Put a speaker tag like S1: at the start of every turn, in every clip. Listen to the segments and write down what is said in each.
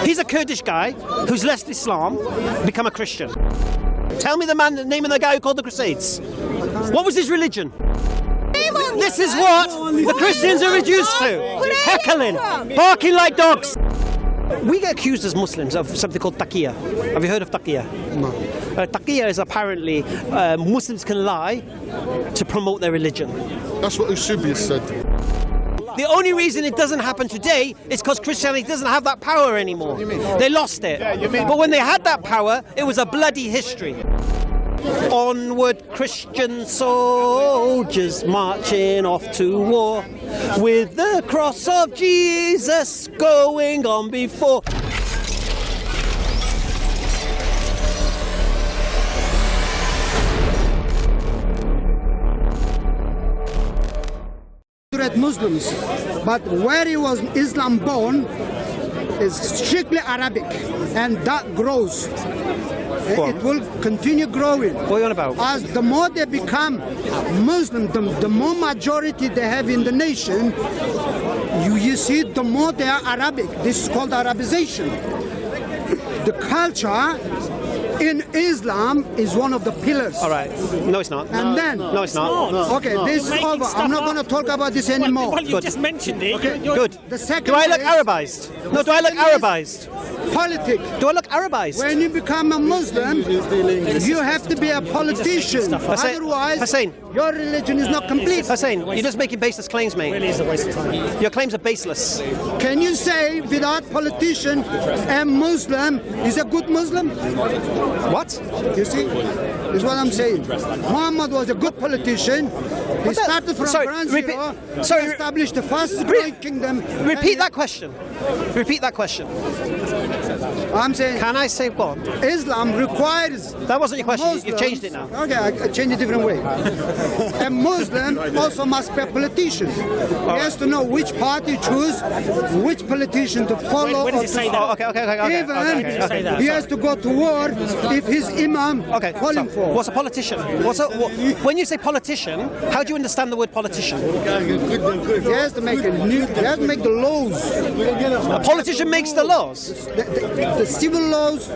S1: He's a Kurdish guy who's left Islam, become a Christian. Tell me the name of the guy who called the Crusades. What was his religion? This is what the Christians are reduced to. Heckling, barking like dogs. We get accused as Muslims of something called taqiyya. Have you heard of taqiyya?
S2: No.
S1: Taqiyya is apparently Muslims can lie to promote their religion.
S2: That's what Eusebius said.
S1: The only reason it doesn't happen today is because Christianity doesn't have that power anymore. They lost it. But when they had that power, it was a bloody history. Onward, Christian soldiers marching off to war, with the cross of Jesus going on before.
S3: Muslims, but where he was Islam born is strictly Arabic, and that grows. It will continue growing.
S1: What are you on about?
S3: As the more they become Muslim, the more majority they have in the nation, you see, the more they are Arabic. This is called Arabization. The culture in Islam is one of the pillars.
S1: All right. No, it's not.
S3: And then...
S1: No, it's not.
S3: Okay, this is over. I'm not going to talk about this anymore.
S4: Well, you just mentioned it.
S3: Okay,
S1: good.
S3: The second
S1: do I look
S3: is-
S1: Arabized? No, do I look Arabized?
S3: Politics.
S1: Do I look Arabized?
S3: When you become a Muslim, you have to be a politician. Otherwise,
S1: Hussein.
S3: your religion is not complete.
S1: Hussein, you're just making baseless claims, mate.
S4: Really is a waste of time.
S1: Your claims are baseless.
S3: Can you say without politician, a Muslim is a good Muslim?
S1: What?
S3: You see? Is what I'm saying. Muhammad was a good politician. He started from ground zero. He established the first great kingdom.
S1: Repeat that question. Repeat that question.
S3: I'm saying,
S1: Can I say what?
S3: Islam requires...
S1: That wasn't your question. You've
S3: Muslims-
S1: changed it now.
S3: Okay, I changed it a different way. A Muslim also must be a politician. He has to know which party choose, which politician to follow.
S4: When does
S3: or
S4: it say
S3: to-
S4: that?
S1: Oh, okay.
S3: Even
S4: say that?
S3: he has to go to war if his imam calling for.
S1: What's a politician? When you say politician, how do you understand the word politician?
S3: He has to make the laws.
S1: A politician makes the laws.
S3: The civil laws.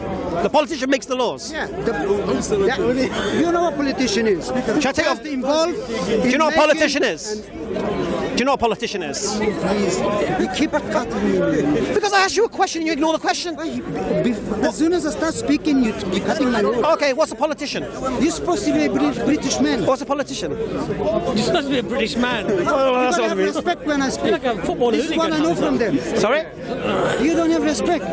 S1: The politician makes the laws.
S3: Yeah. You know what a politician is.
S1: Shall I take off?
S3: Involved.
S1: Do you know what a politician is? Do you know what a politician is?
S3: You keep cutting me.
S1: Because I asked you a question and you ignore the question.
S3: As soon as I start speaking, you're cutting my word.
S1: Okay, what's a politician?
S3: You're supposed to be a British man.
S1: What's a politician?
S4: You're supposed to be a British man.
S3: You don't have respect when I speak.
S4: Like a football
S3: This is what I know from them.
S1: Sorry?
S3: You don't have respect.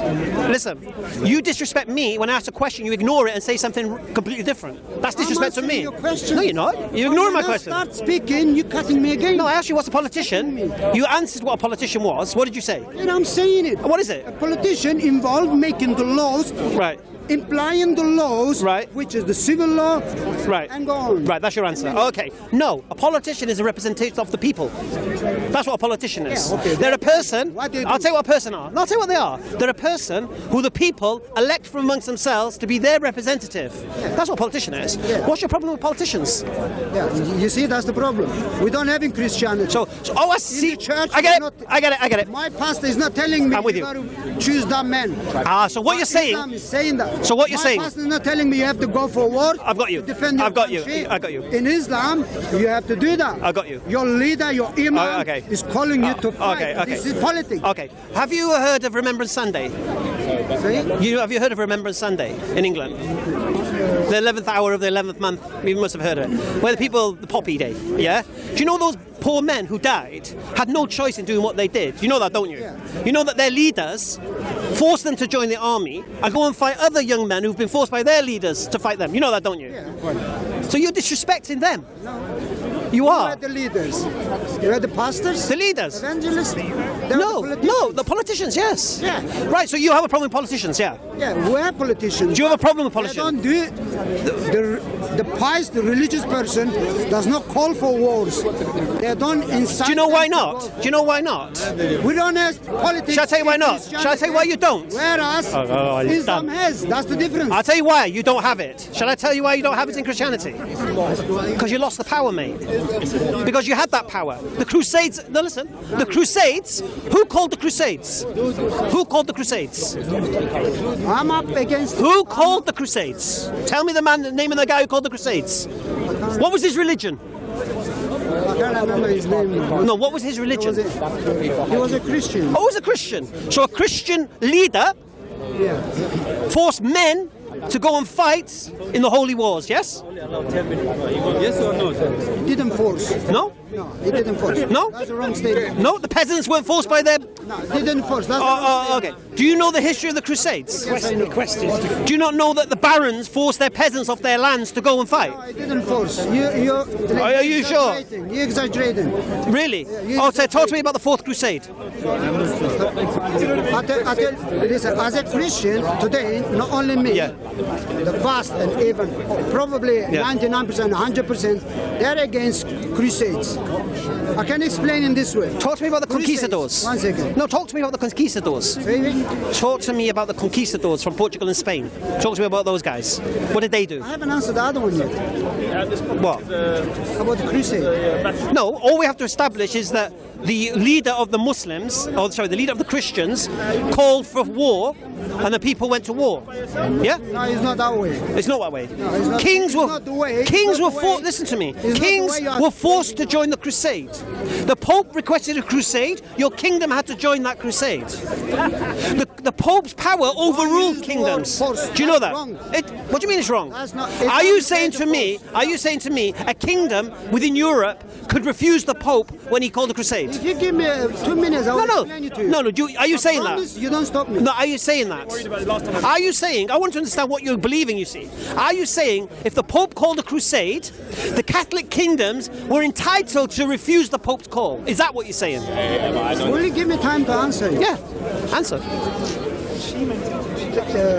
S1: Listen, you disrespect me when I ask a question, you ignore it and say something completely different. That's disrespect to
S3: I'm
S1: me.
S3: answering your question.
S1: No, you're not. You ignore my
S3: When I
S1: question.
S3: start speaking, you're cutting me again.
S1: No, I asked you what's a politician. You answered what a politician was. What did you say?
S3: And I'm saying it.
S1: What is it?
S3: A politician involved making the laws,
S1: Right.
S3: implying the laws,
S1: Right.
S3: which is the civil law,
S1: Right.
S3: and go on.
S1: Right, that's your answer. Okay. No, a politician is a representative of the people. That's what a politician is.
S3: Yeah, okay.
S1: They're a person.
S3: What they do.
S1: I'll tell you what a person are. No, I'll tell you what they are. They're a person who the people elect from amongst themselves to be their representative. That's what a politician is.
S3: Yeah.
S1: What's your problem with politicians?
S3: Yeah, you see, that's the problem. We don't have in Christianity.
S1: Oh, I see.
S3: In the church,
S1: I get
S3: we're
S1: it. I get it.
S3: My pastor is not telling me
S1: I'm with you.
S3: got to choose that man.
S1: So what you're saying?
S3: Islam is saying that.
S1: So what you're
S3: My
S1: saying?
S3: pastor is not telling me you have to go for war.
S1: I've got you.
S3: To defend your
S1: I've got you.
S3: country.
S1: I got you.
S3: In Islam, you have to do that.
S1: I got you.
S3: Your leader, your imam,
S1: Okay.
S3: is calling you to fight.
S1: Okay.
S3: This is politics.
S1: Okay. Have you heard of Remembrance Sunday?
S3: See?
S1: Have you heard of Remembrance Sunday in England? The 11th hour of the 11th month. You must have heard of it. Where the people, the Poppy Day. Yeah. Do you know those poor men who died had no choice in doing what they did? You know that, don't you?
S3: Yeah.
S1: You know that their leaders forced them to join the army and go and fight other young men who've been forced by their leaders to fight them. You know that, don't you?
S3: Yeah.
S1: So you're disrespecting them. You
S3: Who
S1: are.
S3: are the leaders? You are the pastors?
S1: The leaders.
S3: Evangelists?
S1: No, the politicians, yes.
S3: Yeah.
S1: Right, so you have a problem with politicians, yeah.
S3: Yeah, we're politicians.
S1: Do you have a problem with
S3: They
S1: politicians?
S3: don't do it. the pious, the religious person does not call for wars. They don't incite.
S1: Do you know why
S3: them to
S1: not?
S3: go.
S1: Do you know why not?
S3: We don't have politics.
S1: Shall I tell you why
S3: in
S1: not? Shall I tell you why you don't?
S3: Whereas
S1: you're
S3: Islam
S1: done.
S3: has. That's the difference.
S1: I'll tell you why you don't have it. Shall I tell you why you don't have it in Christianity? Because you lost the power, mate. Because you had that power. The Crusades, no listen, the Crusades, who called the Crusades? Who called the Crusades?
S3: I'm up against.
S1: Who called the Crusades? Tell me the name of the guy who called the Crusades. What was his religion?
S3: I can't remember his name.
S1: No, what was his religion?
S3: He was a Christian.
S1: Oh, he was a Christian. So a Christian leader
S3: Yeah.
S1: forced men to go and fight in the holy wars, yes?
S5: Yes or no?
S3: He didn't force.
S1: No?
S3: No, he didn't force.
S1: No?
S3: That's the wrong statement.
S1: No, the peasants weren't forced by their...
S3: No, he didn't force. That's the wrong
S1: Oh,
S3: statement.
S1: okay. Do you know the history of the Crusades? Do you not know that the barons forced their peasants off their lands to go and fight?
S3: No, he didn't force. You're
S1: Are you sure?
S3: exaggerating. You're exaggerating.
S1: Really?
S3: you
S1: Oh, so talk to me about the Fourth Crusade.
S3: Listen, as a Christian today, not only me,
S1: Yeah.
S3: the vast and even probably 99%, 100%, they're against crusades. I can explain in this way.
S1: Talk to me about the
S3: Crusades.
S1: conquistadors.
S3: 1 second.
S1: No, talk to me about the conquistadors.
S3: Maybe?
S1: Talk to me about the conquistadors from Portugal and Spain. Talk to me about those guys. What did they do?
S3: I haven't answered the other one yet.
S1: What?
S3: About the crusade.
S1: No, all we have to establish is that the leader of the Muslims, or sorry, the leader of the Christians, called for war, and the people went to war. Yeah,
S3: No, it's not that way.
S1: it's not that way.
S3: it's not-
S1: Kings
S3: it's
S1: were
S3: not the way.
S1: kings
S3: It's
S1: were
S3: not the way.
S1: forced. Listen to me.
S3: It's not the
S1: Kings
S3: way you
S1: were forced to join the crusade. The Pope requested a crusade. Your kingdom had to join that crusade. The Pope's power overruled
S3: use the
S1: kingdoms.
S3: word force.
S1: Do you know
S3: That's
S1: that?
S3: wrong.
S1: What do you mean it's wrong?
S3: That's not- it
S1: Are you
S3: doesn't say
S1: saying
S3: the
S1: to me?
S3: force.
S1: Are you saying to me a kingdom within Europe could refuse the Pope when he called a crusade?
S3: If you give me 2 minutes, I will
S1: No,
S3: explain it to you.
S1: no. Are you saying that?
S3: Promise you don't stop me.
S1: No, are you saying that? Are you saying, I want to understand what you're believing, you see. Are you saying if the Pope called a crusade, the Catholic kingdoms were entitled to refuse the Pope's call? Is that what you're saying?
S3: Will you give me time to answer you?
S1: Yeah. Answer.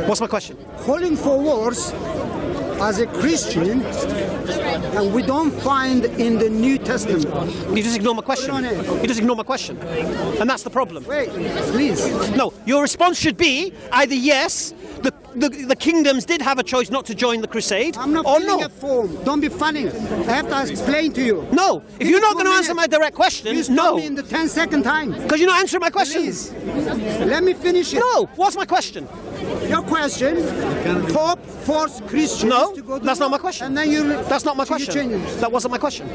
S1: What's my question?
S3: Calling for wars as a Christian, and we don't find in the New Testament.
S1: You just ignore my question.
S3: Hold on here.
S1: You just ignore my question. And that's the problem.
S3: Wait, please.
S1: No, your response should be either yes, the kingdoms did have a choice not to join the crusade,
S3: I'm not
S1: or
S3: filling
S1: no.
S3: a form. Don't be funny. I have to explain to you.
S1: No, if
S3: Give
S1: you're
S3: me
S1: not
S3: 2
S1: going to answer
S3: minutes.
S1: my direct question,
S3: You stop
S1: no.
S3: me in the 10-second time.
S1: Because you're not answering my question.
S3: Please. Let me finish it.
S1: No, what's my question?
S3: Your question, Pope forced Christians
S1: No,
S3: to go to
S1: that's not
S3: war,
S1: my question.
S3: And then you...
S1: That's not my
S3: so you
S1: question.
S3: change it.
S1: That wasn't my question.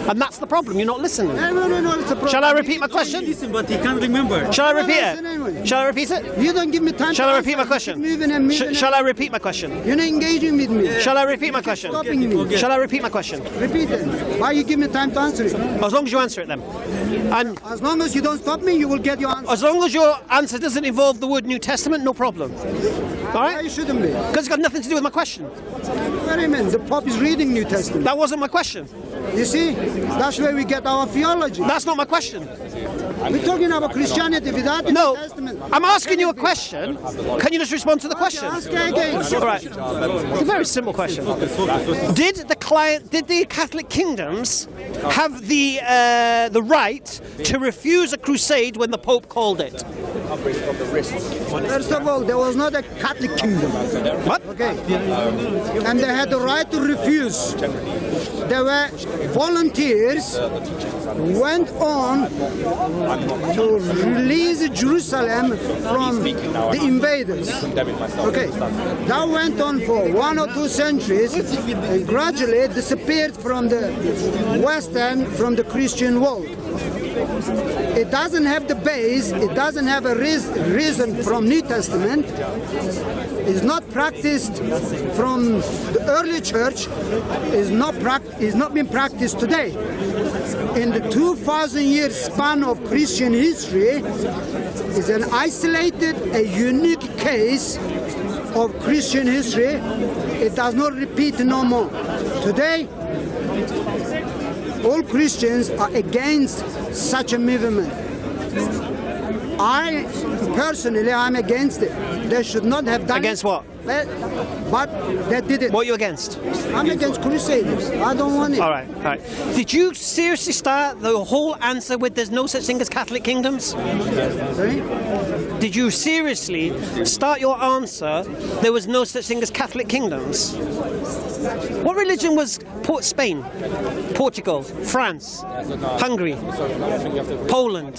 S1: And that's the problem, you're not listening.
S3: No, it's a problem.
S1: Shall I repeat my question?
S5: Listen, but he can't remember.
S1: Shall I repeat
S3: listen anyway.
S1: it? Shall I repeat it?
S3: You don't give me time
S1: Shall
S3: to
S1: I repeat my
S3: answer.
S1: question?
S3: You keep moving and moving.
S1: Shall I repeat my question?
S3: You're not engaging with me.
S1: Shall I repeat my question?
S3: Stopping me.
S1: Shall I repeat my question?
S3: Repeat it. Why you give me time to answer it?
S1: As long as you answer it then. And
S3: As long as you don't stop me, you will get your answer.
S1: as long as your answer doesn't involve the word New Testament, no problem. All
S3: Why
S1: right?
S3: you shouldn't be?
S1: Because it's got nothing to do with my question.
S3: What do you mean? The Pope is reading New Testament.
S1: That wasn't my question.
S3: You see? That's where we get our theology.
S1: That's not my question.
S3: We're talking about Christianity without the
S1: No,
S3: New Testament.
S1: I'm asking you a question. Can you just respond to the question?
S3: Ask again.
S1: All right. It's a very simple question. Did the Catholic kingdoms have the right to refuse a crusade when the Pope called it?
S3: First of all, there was not a Catholic kingdom.
S1: What?
S3: Okay. And they had the right to refuse. There were volunteers went on to release Jerusalem from the invaders. Okay. That went on for 1 or 2 centuries and gradually disappeared from the Western, from the Christian world. It doesn't have the base, it doesn't have a reason from New Testament. It's not practiced from the early church, is not being practiced today. In the 2,000-year span of Christian history, is an isolated, a unique case of Christian history. It does not repeat no more. Today, all Christians are against such a movement. I personally am against it. They should not have done
S1: Against
S3: it.
S1: what?
S3: But they did it.
S1: What are you against?
S3: I'm against crusaders. I don't want it.
S1: All right, all right. Did you seriously start the whole answer with "there's no such thing as Catholic kingdoms"?
S3: Sorry?
S1: Did you seriously start your answer? There was no such thing as Catholic kingdoms. What religion was Spain, Portugal, France, Hungary, Poland,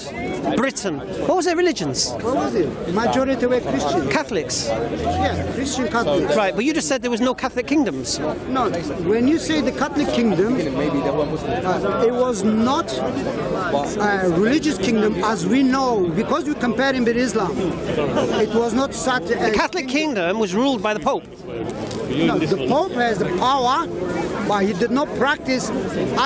S1: Britain? What was their religions?
S3: What was it? Majority were Christian.
S1: Catholics.
S3: Yeah, Christian Catholics.
S1: Right, but you just said there was no Catholic kingdoms.
S3: No, when you say the Catholic kingdom, it was not a religious kingdom as we know, because you compare it with Islam. It was not such a...
S1: The Catholic kingdom was ruled by the Pope.
S3: No, the Pope has the power, but he did not practice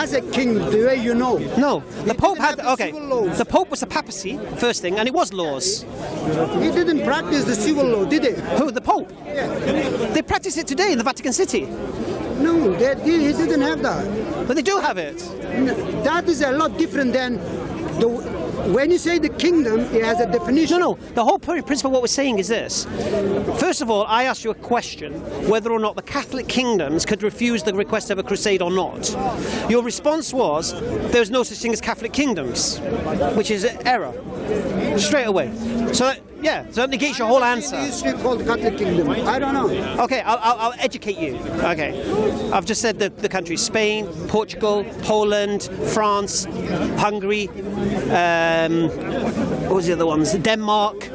S3: as a king the way you know.
S1: No, the Pope had,
S3: didn't have the
S1: okay,
S3: civil laws.
S1: the Pope was the papacy, first thing, and it was laws.
S3: He didn't practice the civil law, did he?
S1: Who, the Pope?
S3: Yeah.
S1: They practice it today in the Vatican City,
S3: No, he didn't have that.
S1: but they do have it.
S3: That is a lot different than when you say the kingdom, it has a definition.
S1: No, the whole principle of what we're saying is this. First of all, I asked you a question whether or not the Catholic kingdoms could refuse the request of a crusade or not. Your response was there's no such thing as Catholic kingdoms, which is an error, straight away. So that negates your whole answer.
S3: It used to be called Catholic kingdom. I don't know.
S1: Okay, I'll educate you. Okay, I've just said the countries: Spain, Portugal, Poland, France, Hungary. What was the other ones? Denmark,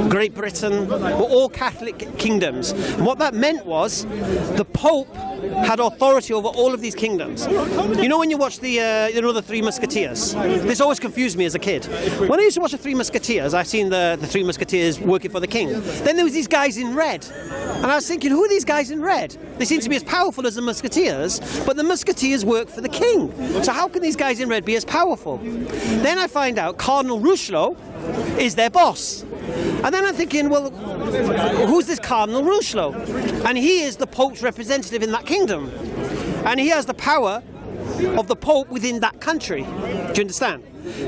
S1: Great Britain were all Catholic kingdoms. And what that meant was the Pope had authority over all of these kingdoms. You know when you watch the Three Musketeers? This always confused me as a kid. When I used to watch the Three Musketeers, I seen the Three Musketeers working for the king. Then there was these guys in red, and I was thinking, who are these guys in red? They seem to be as powerful as the Musketeers, but the Musketeers work for the king. So how can these guys in red be as powerful? Then I find out Cardinal Richelieu is their boss. And then I'm thinking, well, who's this Cardinal Richelieu? And he is the Pope's representative in that kingdom. And he has the power of the Pope within that country. Do you understand?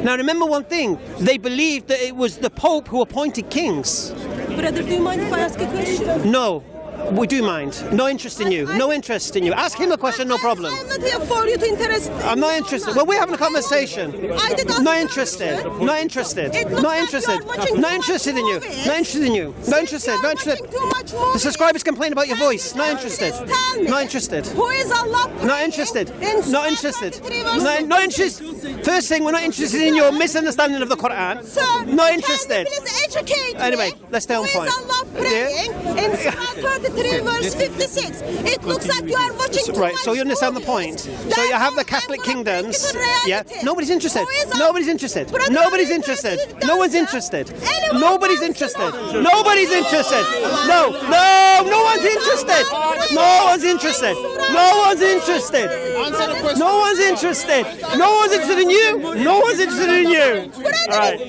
S1: Now remember one thing, they believed that it was the Pope who appointed kings.
S6: Brother, do you mind if I ask a question?
S1: No. We do mind. No interest in you. No interest in you. Ask him a question, no problem.
S6: I'm not here for you to interest.
S1: I'm not interested. Well, we're having a conversation.
S6: I did ask
S1: Not
S6: you a
S1: interested.
S6: question.
S1: Not interested.
S6: It looks
S1: Not
S6: like
S1: interested.
S6: you are watching
S1: Not
S6: too
S1: interested
S6: much
S1: in you.
S6: movies.
S1: Not interested in you. Not
S6: Since
S1: interested.
S6: you are
S1: Not interested.
S6: watching too much
S1: The
S6: movies,
S1: subscribers complain about your voice. Not interested.
S6: Just tell me,
S1: Not interested.
S6: Who is Allah praying
S1: Not interested.
S6: in Surah
S1: Not interested.
S6: 23 verse
S1: Not
S6: 56?
S1: interested. First thing, we're not interested in your misunderstanding of the Quran.
S6: Sir,
S1: Not
S6: can
S1: interested.
S6: you please educate
S1: Anyway,
S6: me?
S1: let's stay on point.
S6: Who is Allah praying in Surah 23 verse 56? It looks like you are watching too
S1: Right,
S6: much
S1: so you understand the
S6: movies.
S1: point. So
S6: That's
S1: you have the
S6: all
S1: Catholic
S6: I'm gonna bring
S1: kingdoms.
S6: to reality.
S1: Yeah, nobody's interested.
S6: Who is
S1: Nobody's
S6: Allah?
S1: interested.
S6: Brother,
S1: Nobody's
S6: are you
S1: interested.
S6: interested?
S1: No one's
S6: Sir?
S1: interested.
S6: Anyone
S1: Nobody's
S6: wants to
S1: interested.
S6: know?
S1: Nobody's interested. No one's interested. No one's interested. No one's interested.
S2: Answer the question.
S1: No one's interested. No one's interested in you. No one's interested in you. All right.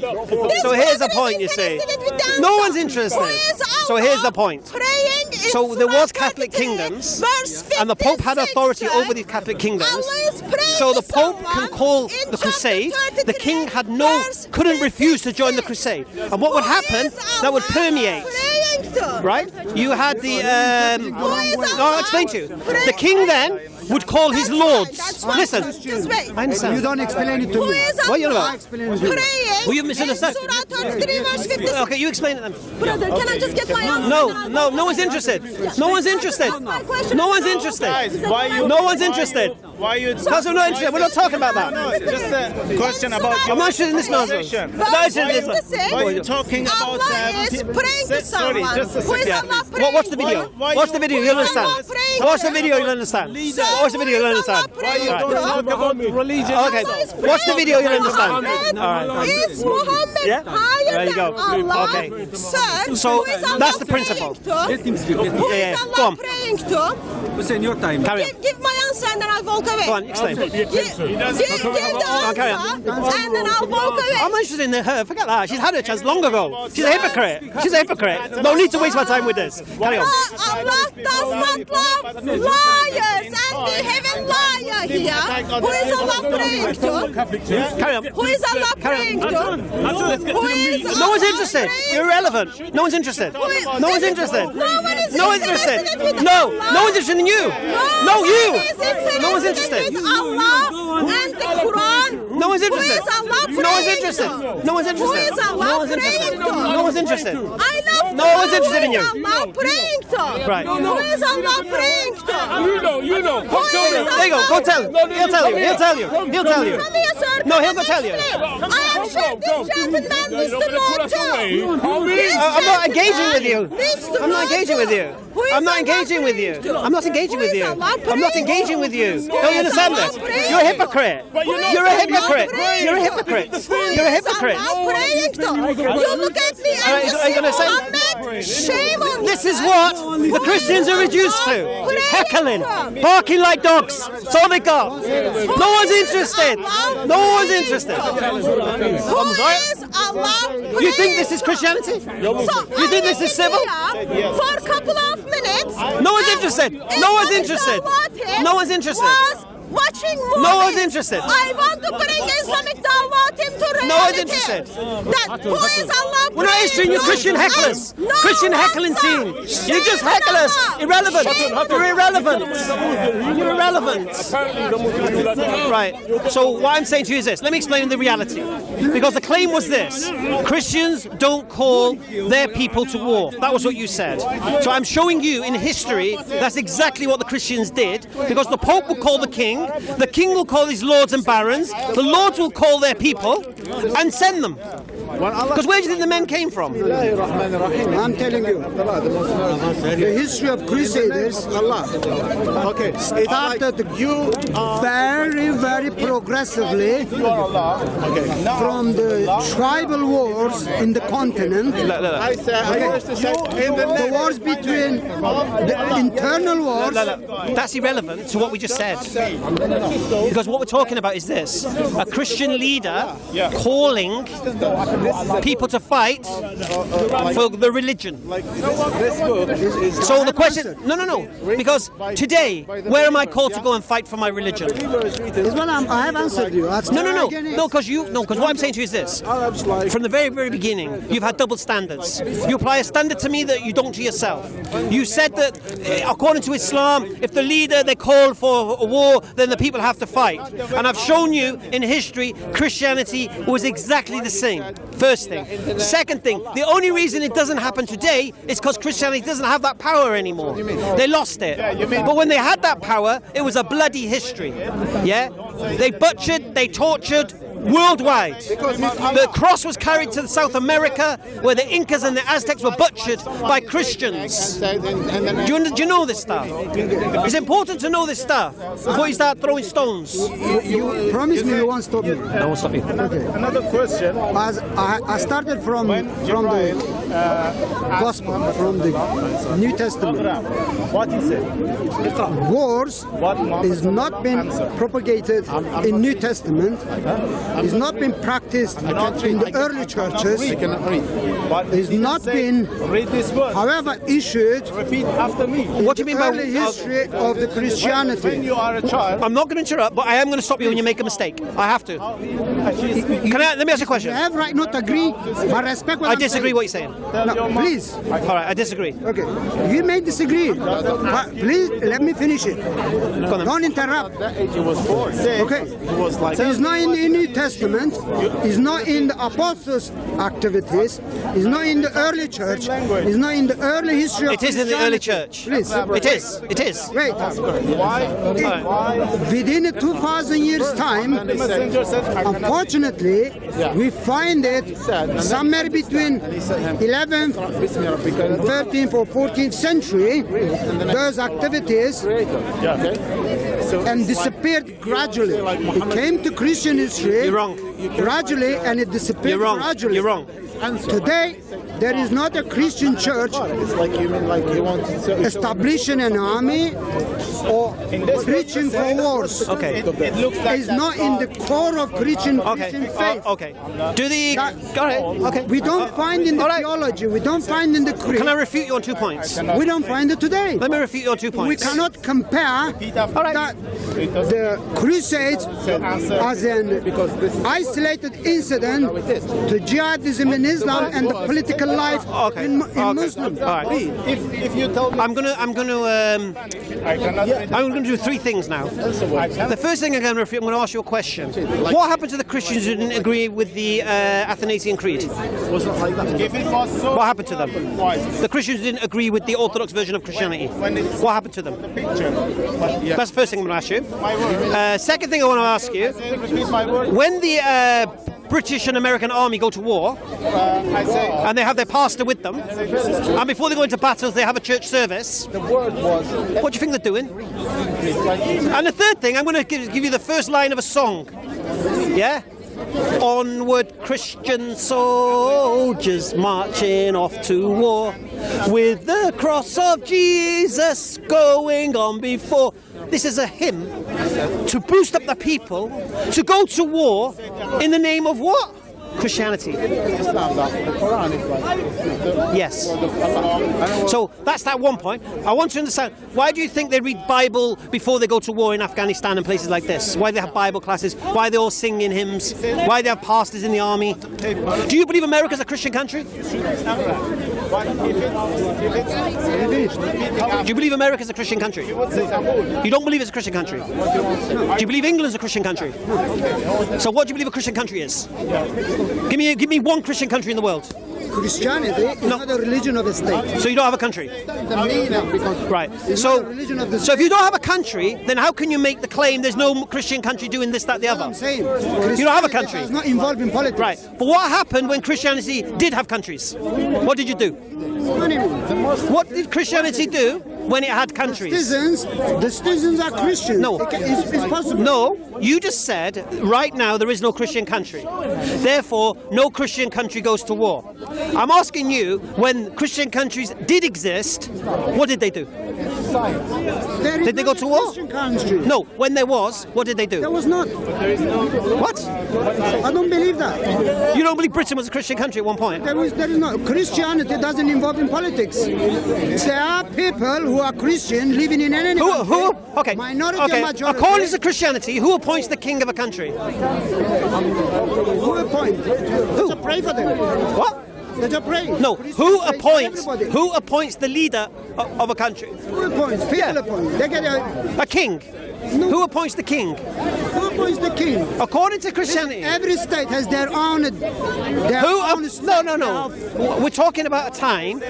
S1: So here's the point, you see. No one's interested. So here's the point. So there was Catholic kingdoms, and the Pope had authority over these Catholic kingdoms. So the Pope can call the crusade. The king couldn't refuse to join the crusade. And what would happen? That would permeate. Right? You had the. I'll explain to you. The king then would call his lords. Listen.
S6: Just wait.
S1: I understand.
S3: You don't explain it to
S6: Who
S3: me.
S6: is
S1: What are you on
S6: Allah
S1: about?
S3: Explain it to me.
S6: praying
S1: Well, you misunderstood.
S6: in Surah 23 verse 56?
S1: Okay, you explain it then.
S6: Brother, can I just get my answer?
S1: No one's interested. No one's interested. No one's interested.
S7: Why you?
S1: No one's interested.
S7: Why you?
S1: Because we're not interested. We're not talking about that.
S7: No, just a question about
S1: I'm not interested in this nonsense.
S7: position.
S1: I'm not interested in this.
S7: Why are you talking about?
S6: Allah is praying to
S7: Sorry,
S6: someone.
S7: just a
S6: Who is
S7: second.
S6: Allah praying?
S1: Watch the video.
S7: Why
S1: Watch the video. You'll understand.
S6: Allah praying?
S1: Watch the video. You'll understand. Watch the video. You'll understand.
S7: Why you don't talk about religion?
S1: Okay. Watch the video. You'll understand. All right.
S6: Is Muhammad
S1: Yeah?
S6: higher
S1: There you
S6: than
S1: go.
S6: Allah?
S1: Okay.
S6: Sir,
S1: So
S6: who is Allah
S1: that's the
S6: praying
S1: principle.
S6: to?
S5: Let him speak. Let him.
S6: Who
S1: Yeah,
S6: is
S1: yeah. Go
S6: Allah
S1: on.
S6: praying to?
S5: Listen, your time.
S1: Carry on.
S6: Give my answer and then I'll walk walk away.
S1: Go on, explain.
S6: Give the
S1: carry
S6: answer, and then I'll walk away.
S1: I'm not interested in her. Forget that. She's had her chance long ago. She's a hypocrite. She's a hypocrite. No need to waste my time with this. Carry on.
S6: Allah does not love liars, and we have a liar here. Who is Allah praying to?
S1: Carry on.
S6: Who is Allah praying to? Who is
S1: No one's
S6: Allah
S1: interested.
S6: praying
S1: You're irrelevant. No one's interested.
S6: Who is-
S1: No one's interested.
S6: No one is
S1: No one's interested.
S6: with
S1: No.
S6: Allah.
S1: No one's interested in you. No, you. No one's
S6: interested
S1: interested.
S6: with Allah and the Quran.
S1: No one's interested.
S6: Who is Allah praying
S1: No one's
S6: to?
S1: interested. No one's interested.
S6: Who is Allah
S1: No one's interested.
S6: praying to?
S1: No one's interested.
S6: I love
S1: No one's interested in you.
S6: Who is Allah praying to?
S1: Right.
S6: Who is Allah praying to?
S7: You know.
S6: Who is
S1: There you go. Go tell him. He'll tell you. He'll tell you. He'll tell you.
S6: Come here, sir.
S1: No, he'll
S6: Come
S1: go tell you.
S6: explain. I am sure this gentleman needs to know too. This
S1: I'm not engaging with you.
S6: gentleman needs to
S1: I'm not
S6: know
S1: engaging with
S6: too.
S1: you.
S6: Who is
S1: I'm not
S6: Allah
S1: engaging with you.
S6: praying to?
S1: I'm not engaging
S6: Who
S1: with
S6: is
S1: you.
S6: Allah
S1: I'm not
S6: praying
S1: engaging
S6: to?
S1: with you.
S6: Who
S1: Don't you
S6: is
S1: understand
S6: Allah
S1: this?
S6: praying
S1: You're a
S6: to?
S1: hypocrite.
S6: Who is
S1: You're a
S6: Allah
S1: hypocrite.
S6: praying
S1: You're a
S6: to?
S1: hypocrite.
S6: Who
S1: You're a
S6: is
S1: hypocrite.
S6: Allah praying to? You look at me
S1: Are
S6: and
S1: you
S6: you say,
S1: gonna say-
S6: Muhammad, shame on you.
S1: This is what the Christians are reduced to. Heckling, barking like dogs. That's all they got. No one's interested. No one's interested.
S6: Who is Allah
S1: You think this is Christianity? You think this is civil?
S6: For a couple of minutes.
S1: No one's interested. No one's interested. No one's interested.
S6: Was watching movies.
S1: No one's interested.
S6: I want to bring Islamic Dawatim to reality.
S1: No one's interested.
S6: That who is Allah?
S1: We're not interested in your Christian hecklers.
S6: No
S1: Christian heckling
S6: answer.
S1: team. You just heckle us. Irrelevant. You're irrelevant. You're irrelevant. Right. So what I'm saying to you is this. Let me explain the reality. Because the claim was this. Christians don't call their people to war. That was what you said. So I'm showing you in history that's exactly what the Christians did. Because the Pope will call the king will call his lords and barons, the lords will call their people and send them. Because where do you think the men came from?
S3: I'm telling you, the history of Crusaders started very, very progressively from the tribal wars in the continent. The wars between the internal wars.
S1: That's irrelevant to what we just said. Because what we're talking about is this. A Christian leader calling people to fight for the religion. So the question, no. Because today, where am I called to go and fight for my religion?
S3: Well, I have answered you. That's
S1: No. Because what I'm saying to you is this. From the very, very beginning, you've had double standards. You apply a standard to me that you don't to yourself. You said that, according to Islam, if the leader, they call for a war, then the people have to fight. And I've shown you in history, Christianity was exactly the same. First thing. Second thing, the only reason it doesn't happen today is because Christianity doesn't have that power anymore. They lost it. But when they had that power, it was a bloody history. Yeah? They butchered, they tortured worldwide. The cross was carried to South America where the Incas and the Aztecs were butchered by Christians. Do you know this stuff? It's important to know this stuff before you start throwing stones.
S3: You promise me you won't stop me.
S1: I won't stop you.
S7: Another question.
S3: As I started from the Gospel, from the New Testament.
S7: What he said.
S3: Wars is not been propagated in New Testament. It's not been practiced in the early churches. It's not been,
S7: Read this word.
S3: however, issued
S7: Repeat after me.
S1: What do you mean by
S3: early history of the
S7: When
S3: Christianity.
S7: you are a child,
S1: I'm not going to interrupt, but I am going to stop you when you make a mistake. I have to. Let me ask you a
S3: You
S1: question.
S3: have right not agree, but respect what
S1: I
S3: I'm
S1: disagree
S3: saying.
S1: what you're saying.
S3: No, please.
S1: All right, I disagree.
S3: Okay, you may disagree, but please let me finish it. Don't interrupt.
S7: he was born.
S3: Okay,
S7: He was like
S3: it's not in the New Testament. It's not in the apostles' activities. It's not in the early church. It's not in the early history of
S1: It is in the early
S3: Christianity.
S1: church.
S3: Please,
S1: It is. It is.
S3: wait.
S7: why?
S3: Within 2,000 years' time,
S7: And the messenger said,
S3: unfortunately, we find it somewhere between 11th, 13th, or 14th century. Those activities and disappeared gradually. It came to Christian history
S1: You're wrong.
S3: gradually, and it disappeared
S1: You're wrong.
S3: gradually.
S1: You're wrong.
S7: answer.
S3: Today, there is not a Christian church
S7: It's like you mean like you want to
S3: establishing an army or preaching for wars.
S1: Okay.
S7: It looks like
S3: It's not in the core of Christian
S1: Okay.
S3: faith.
S1: Okay. Do the.
S3: That-
S1: Go ahead. Okay.
S3: We don't find in the
S1: All right.
S3: theology, we don't find in the creed,
S1: Can I refute you on 2 points?
S3: we don't find it today.
S1: Let me refute you on 2 points.
S3: We cannot compare that the Crusades as an isolated incident to jihadism in Islam and the political life
S1: Okay.
S3: in
S1: Okay.
S3: Muslims.
S1: All right.
S7: if you tell me
S1: I'm gonna do 3 things now. The first thing I'm going to ask you a question. What happened to the Christians who didn't agree with the Athanasian Creed?
S7: if it was so
S1: What happened to them?
S7: why
S1: The Christians who didn't agree with the Orthodox version of Christianity. What happened to them?
S7: picture but yeah
S1: That's the first thing I'm going to ask you.
S7: my word
S1: Second thing I want to ask you.
S7: repeat my word
S1: When the British and American army go to war
S7: I say
S1: and they have their pastor with them, and before they go into battles they have a church service,
S7: the word was
S1: what do you think they're doing? And the third thing, I'm going to give you the first line of a song. Yeah? Onward, Christian soldiers marching off to war, with the cross of Jesus going on before. This is a hymn to boost up the people to go to war in the name of what? Christianity.
S7: Islam, the Quran is like
S1: Yes. So that's that one point. I want to understand, why do you think they read Bible before they go to war in Afghanistan and places like this? Why they have Bible classes? Why they all sing in hymns? Why they have pastors in the army? Do you believe America's a Christian country? Do you believe America's a Christian country? You don't believe it's a Christian country? Do you believe England's a Christian country? So what do you believe a Christian country is? Give me one Christian country in the world.
S3: Christianity is not a religion of a state.
S1: So you don't have a country? Right.
S3: It's
S1: So,
S3: not a religion of the
S1: so if you don't have a country, then how can you make the claim there's no Christian country doing this, that, the
S3: I'm
S1: other?
S3: saying
S1: You don't have a country.
S3: It's not involved in politics.
S1: Right. But what happened when Christianity did have countries? What did you do? What did Christianity do when it had countries?
S3: The citizens are Christians.
S1: No.
S3: It's possible.
S1: No, you just said right now there is no Christian country. Therefore, no Christian country goes to war. I'm asking you, when Christian countries did exist, what did they do?
S3: There is
S1: Did they
S3: not
S1: go to
S3: a
S1: war?
S3: Christian country.
S1: No, when there was, what did they
S3: There
S1: do?
S3: was not.
S1: What?
S3: I don't believe that.
S1: You don't believe Britain was a Christian country at one point?
S3: There is not. Christianity doesn't involve in politics. There are people who are Christian living in any
S1: Who?
S3: country.
S1: Okay.
S3: Minority
S1: Okay.
S3: or majority.
S1: According to Christianity, who appoints the king of a country?
S3: Who appoint? Who? To pray for them.
S1: What?
S3: They just pray.
S1: No.
S3: Christians
S1: Who
S3: pray for
S1: appoints?
S3: everybody.
S1: Who appoints the leader of a country?
S3: Who appoints? People appoint. They get
S1: A king.
S3: No.
S1: Who appoints the king?
S3: who appoints the king?
S1: According to Christianity.
S3: Every state has their own.
S1: Who? No. We're talking about a time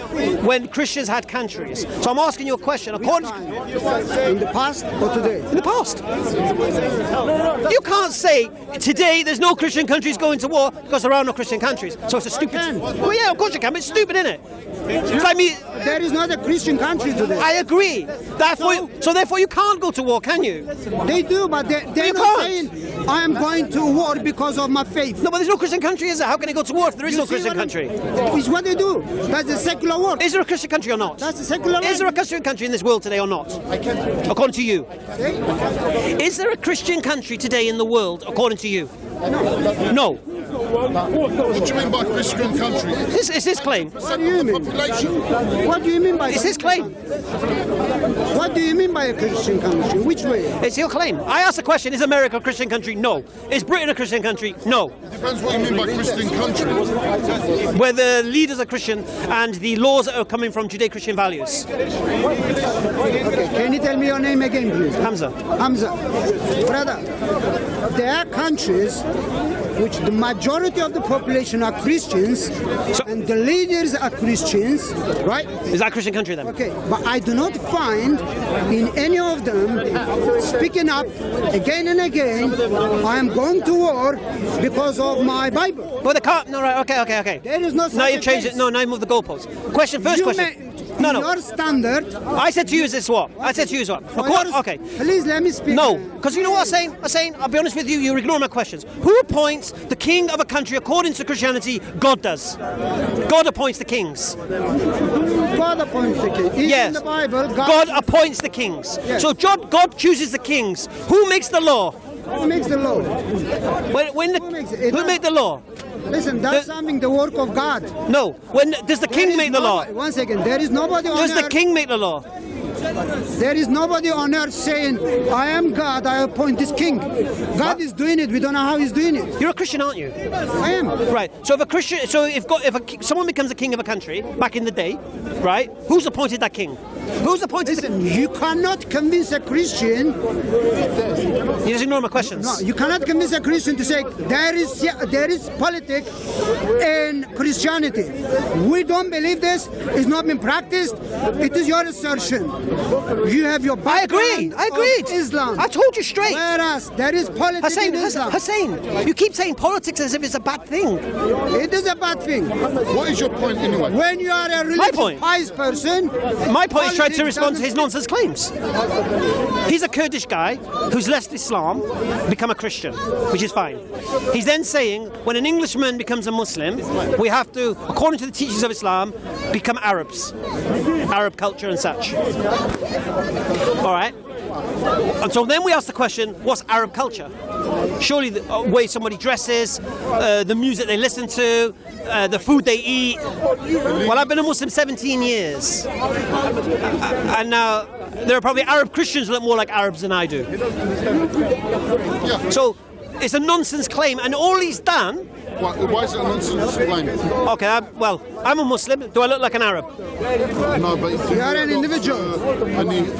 S1: when Christians had countries. So I'm asking you a question. According
S3: In the past or today?
S1: in the past, you can't say today there's no Christian countries going to war because there are no Christian countries. So it's a stupid.
S3: can.
S1: Well, yeah, of course you can. But it's stupid, isn't it? It's like me.
S3: There is not a Christian country today.
S1: I agree. So therefore you can't go to war, can you?
S3: They do, but they're
S1: you
S3: not
S1: can't.
S3: saying I am going to war because of my faith.
S1: No, but there's no Christian country, is there? How can they go to war if there is
S3: You
S1: no
S3: see
S1: Christian
S3: what
S1: country?
S3: It's what they do. That's a secular war.
S1: Is there a Christian country or not?
S3: That's a secular war.
S1: Is there a Christian country in this world today or not? According to you. Is there a Christian country today in the world, according to you? No.
S2: What do you mean by Christian country?
S1: It's his claim.
S3: What do you mean?
S2: Population.
S3: What do you mean by
S1: It's his claim.
S3: What do you mean by a Christian country? Which way?
S1: It's your claim. I asked the question, is America a Christian country? No. Is Britain a Christian country? No.
S2: Depends what you mean by Christian country.
S1: Where the leaders are Christian and the laws are coming from Judeo-Christian values.
S3: Okay, can you tell me your name again, please?
S1: Hamza.
S3: Hamza. Brother, there are countries which the majority of the population are Christians and the leaders are Christians, right?
S1: Is that a Christian country then?
S3: Okay, but I do not find in any of them speaking up again and again, I am going to war because of my Bible.
S1: But they can't. No, right. Okay.
S3: There is no such
S1: Now
S3: a
S1: you've changed
S3: case.
S1: it. No, now you move the goalposts. Question. First
S3: You
S1: question. No, no.
S3: Your standard.
S1: I said to you is this what? I said to you is what? Okay.
S3: Please let me speak.
S1: No, because you know what I'm saying? I'll be honest with you, you ignore my questions. Who appoints the king of a country according to Christianity? God does. God appoints the kings.
S3: God appoints the king. Even
S1: Yes.
S3: in the Bible,
S1: God appoints the kings.
S3: Yes.
S1: So God chooses the kings. Who makes the law?
S3: Who makes the law?
S1: Who
S3: makes it?
S1: make the law?
S3: Listen, that's something the work of God.
S1: No. When does the king make the law?
S3: One second. There is nobody on
S1: Does the
S3: earth.
S1: king make the law?
S3: There is nobody on earth saying, I am God, I appoint this king. God is doing it. We don't know how he's doing it.
S1: You're a Christian, aren't you?
S3: I am.
S1: Right. So if a Christian, someone becomes a king of a country back in the day, right? Who's appointed that king? Who's appointed?
S3: Listen, you cannot convince a Christian.
S1: You just ignore my questions.
S3: No, you cannot convince a Christian to say there is politics in Christianity. We don't believe this. It's not been practiced. It is your assertion. You have your background
S1: I agreed.
S3: of Islam.
S1: I told you straight.
S3: Whereas there is politics in Islam.
S1: Hussein, you keep saying politics as if it's a bad thing.
S3: It is a bad thing.
S2: What is your point anyway?
S3: When you are a religious
S1: point.
S3: pious person,
S1: My point is trying to
S3: politics
S1: respond to his
S3: doesn't-
S1: nonsense claims. He's a Kurdish guy who's left Islam, become a Christian, which is fine. He's then saying when an Englishman becomes a Muslim, we have to, according to the teachings of Islam, become Arabs, Arab culture and such. All right. And so then we ask the question, what's Arab culture? Surely the way somebody dresses, the music they listen to, the food they eat. Well, I've been a Muslim 17 years. And now there are probably Arab Christians who look more like Arabs than I do.
S2: Yeah.
S1: So it's a nonsense claim, and all he's done.
S2: Why is it a nonsense claim?
S1: Okay, I'm a Muslim. Do I look like an Arab?
S2: No, but if
S3: You are an individual.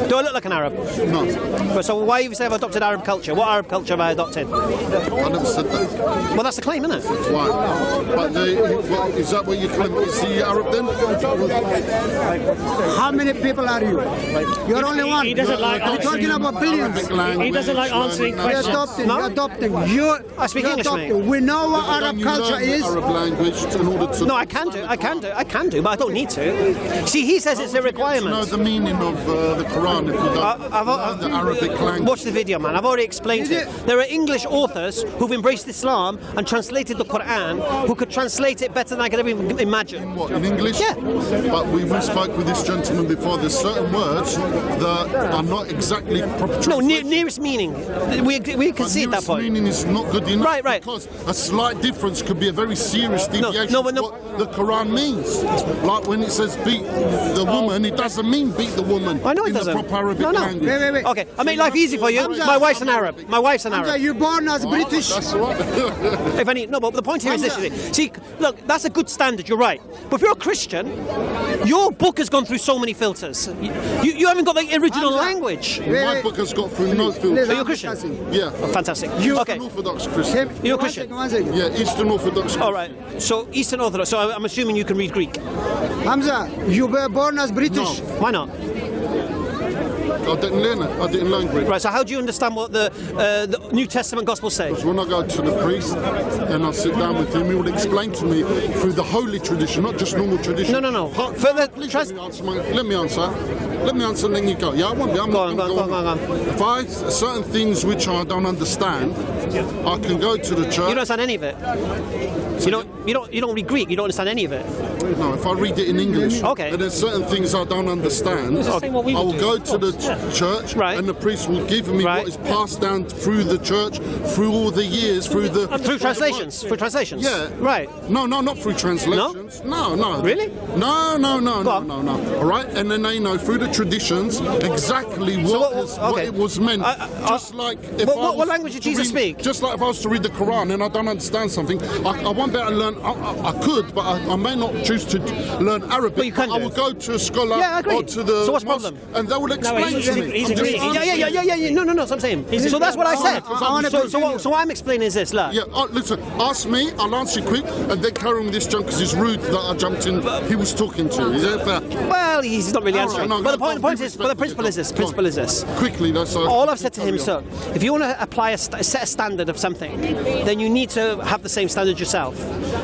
S1: Do I look like an Arab?
S2: No,
S1: So why you say I've adopted Arab culture? What Arab culture have I adopted?
S2: I never said that.
S1: Well, that's the claim, isn't it?
S2: Why? But is that what you claim? Is he Arab then?
S3: how many people are you? You're only one.
S4: He doesn't like
S3: We're talking
S4: answering.
S3: about billions.
S2: Arabic language,
S4: He doesn't like answering
S2: learning
S3: You're
S4: questions.
S3: adopting.
S1: No?
S3: You're adopting.
S1: I speak
S3: You're
S1: English,
S3: adopting.
S1: mate.
S3: We know what
S2: Can
S3: Arab
S2: you
S3: culture
S2: learn the
S3: is.
S2: Arab language in order to.
S1: No, I can do, but I don't need to. See, he says it's a
S2: know
S1: requirement.
S2: the meaning of the Quran if you don't learn the Arabic language.
S1: Watch the video, man. I've already explained it. There are English authors who've embraced Islam and translated the Quran who could translate it better than I could ever even imagine.
S2: What, in English?
S1: Yeah.
S2: But we spoke with this gentleman before. There's certain words that are not exactly proper
S1: No,
S2: translation.
S1: nearest meaning. We concede that
S2: Nearest
S1: point.
S2: meaning is not good enough.
S1: Right.
S2: Because a slight difference could be a very serious deviation
S1: no, but
S2: from
S1: no-
S2: what the Quran means. Like when it says beat the woman, it doesn't mean beat the woman
S1: I know it
S2: in
S1: doesn't.
S2: the proper Arabic
S1: No.
S2: language.
S3: Wait.
S1: Okay, I make life easy for you.
S3: Hamza.
S1: My wife's an Arab.
S3: Hamza, you're born as British.
S2: That's right.
S1: If any, no, but the point here is this.
S3: Hamza.
S1: See, look, that's a good standard. You're right. But if you're a Christian, your book has gone through so many filters. You haven't got the original
S3: Hamza.
S1: language.
S2: My book has got through no filter.
S1: Are you a Christian?
S2: Yeah.
S1: Oh, fantastic.
S2: You're
S1: Okay.
S2: an Orthodox Christian.
S1: You're a
S3: One
S1: Christian?
S3: second, one second.
S2: Yeah, Eastern Orthodox.
S1: All right. So Eastern Orthodox. So I'm assuming you can read Greek.
S3: Hamza, you were born as British.
S2: No.
S1: Why not?
S2: I didn't learn it. I didn't learn Greek.
S1: Right. So how do you understand what the New Testament Gospels say?
S2: When I go to the priest and I sit down with him, he will explain to me through the holy tradition, not just normal tradition.
S1: No.
S2: Please
S1: For the
S2: let me answer. Let me answer, and then you go. Yeah, I won't be. I'm
S1: Go
S2: not
S1: on,
S2: gonna
S1: go on.
S2: If I certain things which I don't understand, I can go to the church.
S1: You don't understand any of it. You don't read Greek. You don't understand any of it.
S2: No, if I read it in English,
S1: Okay.
S2: and there's certain things I don't understand,
S4: same what we
S2: I
S4: would
S2: will
S4: do,
S2: go
S4: of
S2: to the
S4: course,
S2: church,
S1: Right.
S2: and the priest will give me
S1: Right.
S2: what is passed down through the church, through all the years, through the
S1: Through translations. Through translations.
S2: Yeah.
S1: Right.
S2: No, not through translations. No.
S1: Really?
S2: No.
S1: Go on.
S2: All right, and then they know through the traditions exactly what
S1: okay.
S2: it was meant. Just like if
S1: what-
S2: I
S1: what
S2: was
S1: language did
S2: to
S1: Jesus
S2: read-
S1: speak?
S2: Just like if I was to read the Quran and I don't understand something, I won't be able to learn. I could, but I may not choose to learn Arabic.
S1: But you can
S2: I
S1: do.
S2: will go to a scholar
S1: Yeah, I agree.
S2: or to the
S1: So what's the
S2: mosque,
S1: problem?
S2: and they will explain
S4: he's
S2: to me.
S4: he's
S2: I'm just
S4: agreeing.
S2: asking.
S1: Yeah. No. That's what I'm saying. So that's what I said.
S3: I wanna continue.
S1: So what I'm explaining is this. Look.
S2: Yeah, listen, ask me, I'll answer you quick, and then carry on with this junk because it's rude that I jumped in. He was talking to you. Is that fair?
S1: Well, he's not really
S2: All right,
S1: answering.
S2: no,
S1: but the
S2: go on,
S1: point
S2: be
S1: is, but the principle is this.
S2: respectful.
S1: Principle is this.
S2: Quickly, though, so...
S1: All I've said to him,
S2: Carry
S1: so
S2: on.
S1: if you want to apply set a standard of something, then you need to have the same standard yourself.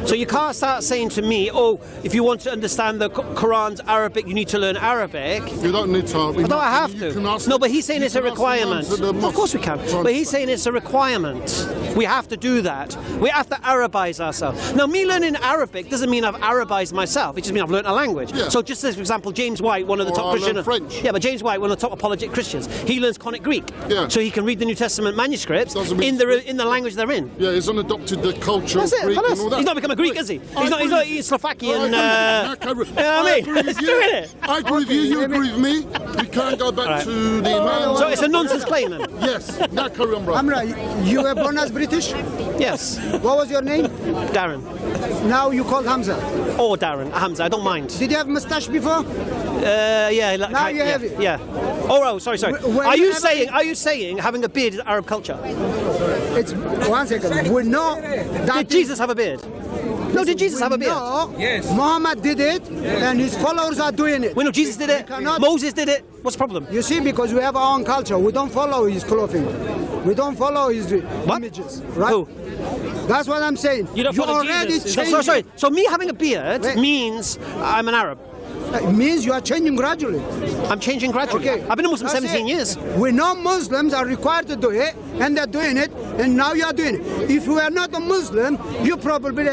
S1: So you can't start saying to me, oh, if you want to understand the Quran's Arabic, you need to learn Arabic.
S2: You don't need to...
S1: No, I have to. No, but he's saying it's a requirement. Of course we can. But he's saying it's a requirement. We have to do that. We have to Arabize ourselves. Now, me learning Arabic doesn't mean I've Arabized myself. It just means I've learned a language.
S2: Yeah.
S1: So just as, for example, James White, one of the
S2: Or
S1: top
S2: I
S1: Christian...
S2: learn French.
S1: Yeah, but James White, one of the top apologetic Christians, he learns Conic Greek.
S2: Yeah.
S1: So he can read the New Testament manuscripts
S2: Doesn't mean-
S1: in the language they're in.
S2: Yeah, he's unadopted the culture
S1: That's
S2: of
S1: it.
S2: Greek and
S1: Halas.
S2: all that.
S1: He's not become a Greek, is he? He's not eating Slovakian.
S2: I
S1: You know what I mean? It's true, isn't it?
S2: I agree with you, you agree with me. We can't go back to the man.
S1: So it's a nonsense claim then?
S2: Yes, now carry on, bro.
S3: Amra, you were born as British?
S1: Yes.
S3: What was your name?
S1: Darren.
S3: Now you called Hamza.
S1: Or Darren. Hamza, I don't mind.
S3: Did you have mustache before?
S1: Yeah.
S3: Now you have it.
S1: Yeah. Oh, sorry.
S3: When
S1: Are
S3: you
S1: you
S3: ever-
S1: saying having a beard is Arab culture?
S3: It's 1 second. We know that
S1: Did Jesus have a beard? No, did Jesus have a beard?
S3: No, yes. Muhammad did it, and his followers are doing it.
S1: We know Jesus did it.
S3: We cannot-
S1: Moses did it. What's the problem?
S3: You see, because we have our own culture, we don't follow his clothing. We don't follow his images, right?
S1: Who?
S3: That's what I'm saying.
S4: You don't follow
S3: already
S4: Jesus.
S3: changing.
S1: Sorry. So me having a beard
S3: Wait.
S1: means I'm an Arab.
S3: It means you are changing gradually.
S1: I'm changing gradually.
S3: Okay.
S1: I've been a Muslim
S3: That's
S1: 17
S3: it.
S1: years.
S3: We know Muslims are required to do it, and they're doing it, and now you are doing it. If you were not a Muslim, you probably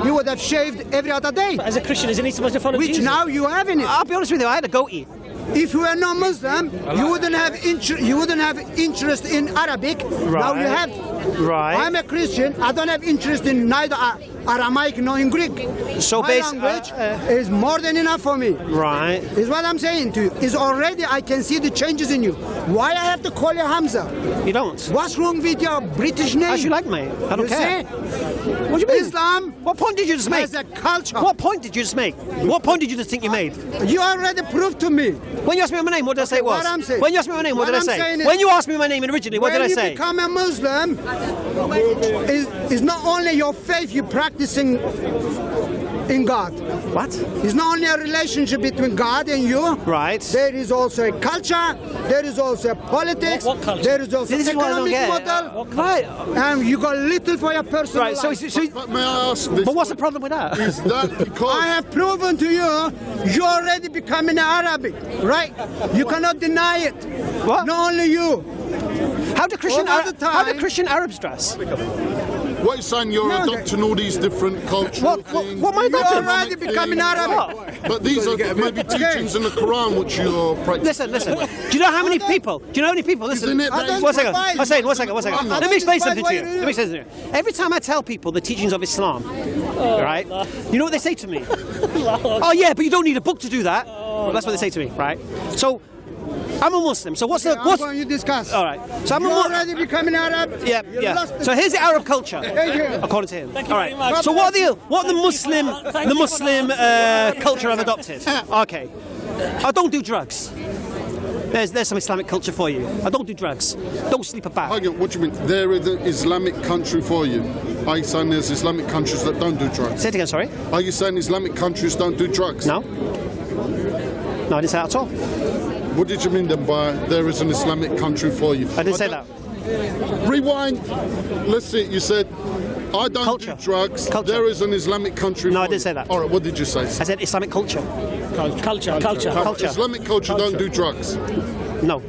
S3: you would have shaved every other day,
S4: As a Christian, isn't he supposed to follow
S3: which
S4: Jesus?
S3: now you have in it.
S1: I'll be honest with you, I had a goatee.
S3: If you were not Muslim, you wouldn't have interest in Arabic. Now you have.
S1: Right.
S3: I'm a Christian. I don't have interest in neither Aramaic nor in Greek.
S1: So
S3: My language is more than enough for me.
S1: Right.
S3: Is what I'm saying to you. Is already I can see the changes in you. Why I have to call you Hamza?
S1: You don't.
S3: What's wrong with your British name?
S1: As you like, mate. I don't
S3: You
S1: care.
S3: see?
S1: What do you mean?
S3: Islam
S1: What point did you just make?
S3: has a culture.
S1: What point did you just make? What point did you just think you made?
S3: You already proved to me.
S1: When you asked me my name, what did I say it was?
S3: what I'm saying-
S1: When you asked me my name, what
S3: what
S1: did I
S3: I'm
S1: say?
S3: saying is-
S1: When you asked me my name originally, what did I
S3: When
S1: say?
S3: you become a Muslim, is not only your faith you're practicing in God.
S1: What?
S3: It's not only a relationship between God and you.
S1: Right.
S3: There is also a culture. There is also a politics.
S4: What culture?
S3: There is also
S1: This is what I don't
S3: economic
S1: get.
S3: model.
S1: Right.
S3: And you got little for your personal
S1: Right. So,
S3: life.
S2: But may I ask this?
S1: but what's the problem with that?
S2: Is that because...
S3: I have proven to you, you're already becoming Arabic, right? You cannot deny it.
S1: What?
S3: Not only you.
S1: How do Christian
S3: All the
S1: how do
S3: time-
S1: Christian Arabs dress?
S2: What you're saying, you're
S3: No,
S2: adopting all these different cultural things.
S1: what am I adopting?
S3: You're already becoming Arabic.
S2: But these are maybe teachings in the Quran which you're practicing.
S1: Listen. Do you know how many people? Do you know how many people? Listen.
S2: Isn't it
S3: I don't
S1: One second.
S3: advise.
S1: One second.
S3: I
S1: Let
S3: don't
S1: me explain
S3: advise
S1: something
S3: what
S1: to you.
S3: you do.
S1: Let me explain something to you. Every time I tell people the teachings of Islam, right? You know what they say to me? Oh yeah, but you don't need a book to do that. Well, that's what they say to me, right? So, I'm a Muslim. So what's the
S3: I'm
S1: what's?
S3: going to discuss.
S1: All right. So I'm a
S3: You're
S1: Muslim.
S3: already becoming Arab.
S1: Yeah,
S3: You
S1: yeah.
S3: lost the-
S1: So here's the Arab culture,
S3: Thank you.
S1: according to him.
S4: Thank you
S1: All
S4: very
S1: right.
S4: much.
S1: So what the Muslim
S4: Thank you for
S1: culture have adopted? Okay. I don't do drugs. There's some Islamic culture for you. I don't do drugs. Don't sleep about.
S2: Okay, what do you mean? They're the Islamic country for you. Are you saying there's Islamic countries that don't do drugs?
S1: Say it again. Sorry.
S2: Are you saying Islamic countries don't do drugs?
S1: No. No, I didn't say that at all.
S2: What did you mean then by there is an Islamic country for you?
S1: I didn't say that.
S2: Rewind. Let's see. You said, I don't
S1: Culture.
S2: do drugs.
S1: Culture.
S2: There is an Islamic country
S1: No,
S2: for
S1: I didn't
S2: you.
S1: say that.
S2: All right, what did you say?
S1: I said Islamic culture.
S4: Culture.
S1: Culture.
S2: Islamic culture don't do drugs.
S1: No.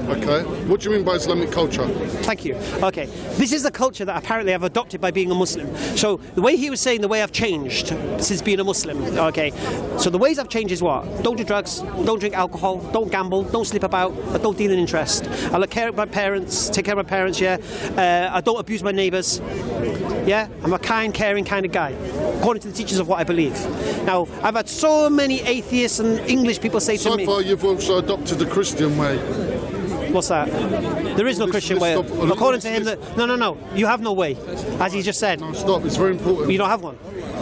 S2: Okay. What do you mean by Islamic culture?
S1: Thank you. Okay. This is the culture that apparently I've adopted by being a Muslim. So the way he was saying the way I've changed since being a Muslim. Okay. So the ways I've changed is what? Don't do drugs, don't drink alcohol, don't gamble, don't sleep about, I don't deal in interest. I look care of my parents, take care of my parents, yeah. I don't abuse my neighbours. Yeah, I'm a kind, caring kind of guy, according to the teachings of what I believe. Now, I've had so many atheists and English people say to
S2: So
S1: me,
S2: far, you've also adopted the Christian way.
S1: what's that? There is no
S2: This
S1: Christian
S2: list
S1: way.
S2: of-
S1: According to him, no, you have no way, as he just said.
S2: No, stop. It's very important.
S1: You don't have one.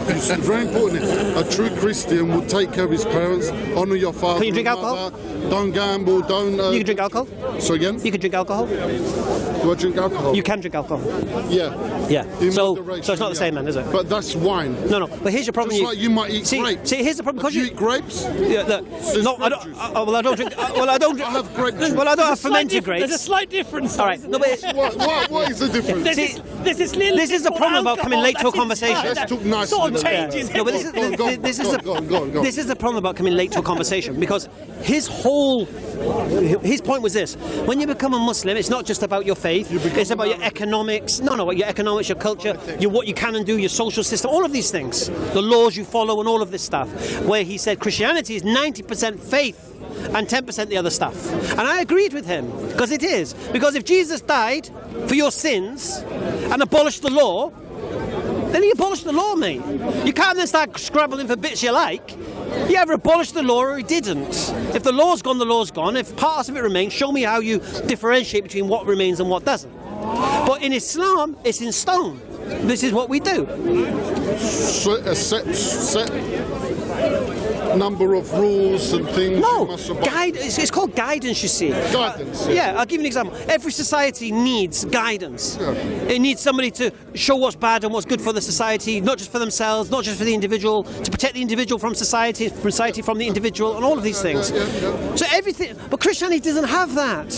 S2: It's very important. A true Christian will take care of his parents, honour your father.
S1: Can you drink
S2: and
S1: alcohol?
S2: mother. don't gamble, don't.
S1: You can drink alcohol.
S2: So again,
S1: You can drink alcohol.
S2: do I drink alcohol?
S1: You can drink alcohol.
S2: Yeah.
S1: Yeah.
S2: In
S1: So
S2: moderation,
S1: it's not the
S2: yeah.
S1: same, then, is it?
S2: But that's wine.
S1: No, no. But here's your problem.
S2: Just like you might eat
S1: see,
S2: grapes.
S1: See, here's the problem.
S2: Do
S1: Because
S2: you eat grapes?
S1: Yeah, look, no, I don't.
S2: juice.
S1: Well, I don't drink. Well, I don't.
S2: I have grape juice.
S1: Well, I don't have
S4: Slight
S1: fermented
S4: difference-
S1: grapes.
S4: There's a slight difference.
S1: All right. No, but
S2: What is the difference?
S4: This
S1: See,
S4: is little
S1: this is the
S4: bit
S1: problem
S4: more
S1: about coming late to a
S4: alcohol
S1: conversation.
S4: that's
S2: Let's
S4: inside
S2: talk
S4: that
S2: nicely
S4: sort of
S2: then.
S4: changes.
S1: No, but this is this is the problem about coming late to a conversation, because his point was this: when you become a Muslim, it's not just about your faith; it's about your economics. No, your economics, your culture, what you can and do, your social system, all of these things, the laws you follow, and all of this stuff. Where he said Christianity is 90% faith and 10% the other stuff, and I agreed with him, because it is. Because if Jesus died for your sins and abolished the law, then he abolished the law, mate. You can't then start scrabbling for bits you like. He either abolished the law or he didn't. If the law's gone, the law's gone. If parts of it remain, show me how you differentiate between what remains and what doesn't. But in Islam, it's in stone. This is what we do.
S2: A set number of rules and things. you
S1: No,
S2: must abide-
S1: it's called guidance, you see.
S2: Guidance.
S1: Yeah, I'll give you an example. Every society needs guidance.
S2: Yeah.
S1: It needs somebody to show what's bad and what's good for the society, not just for themselves, not just for the individual, to protect the individual from society from the individual, and all of these things.
S2: Yeah.
S1: So everything, but Christianity doesn't have that.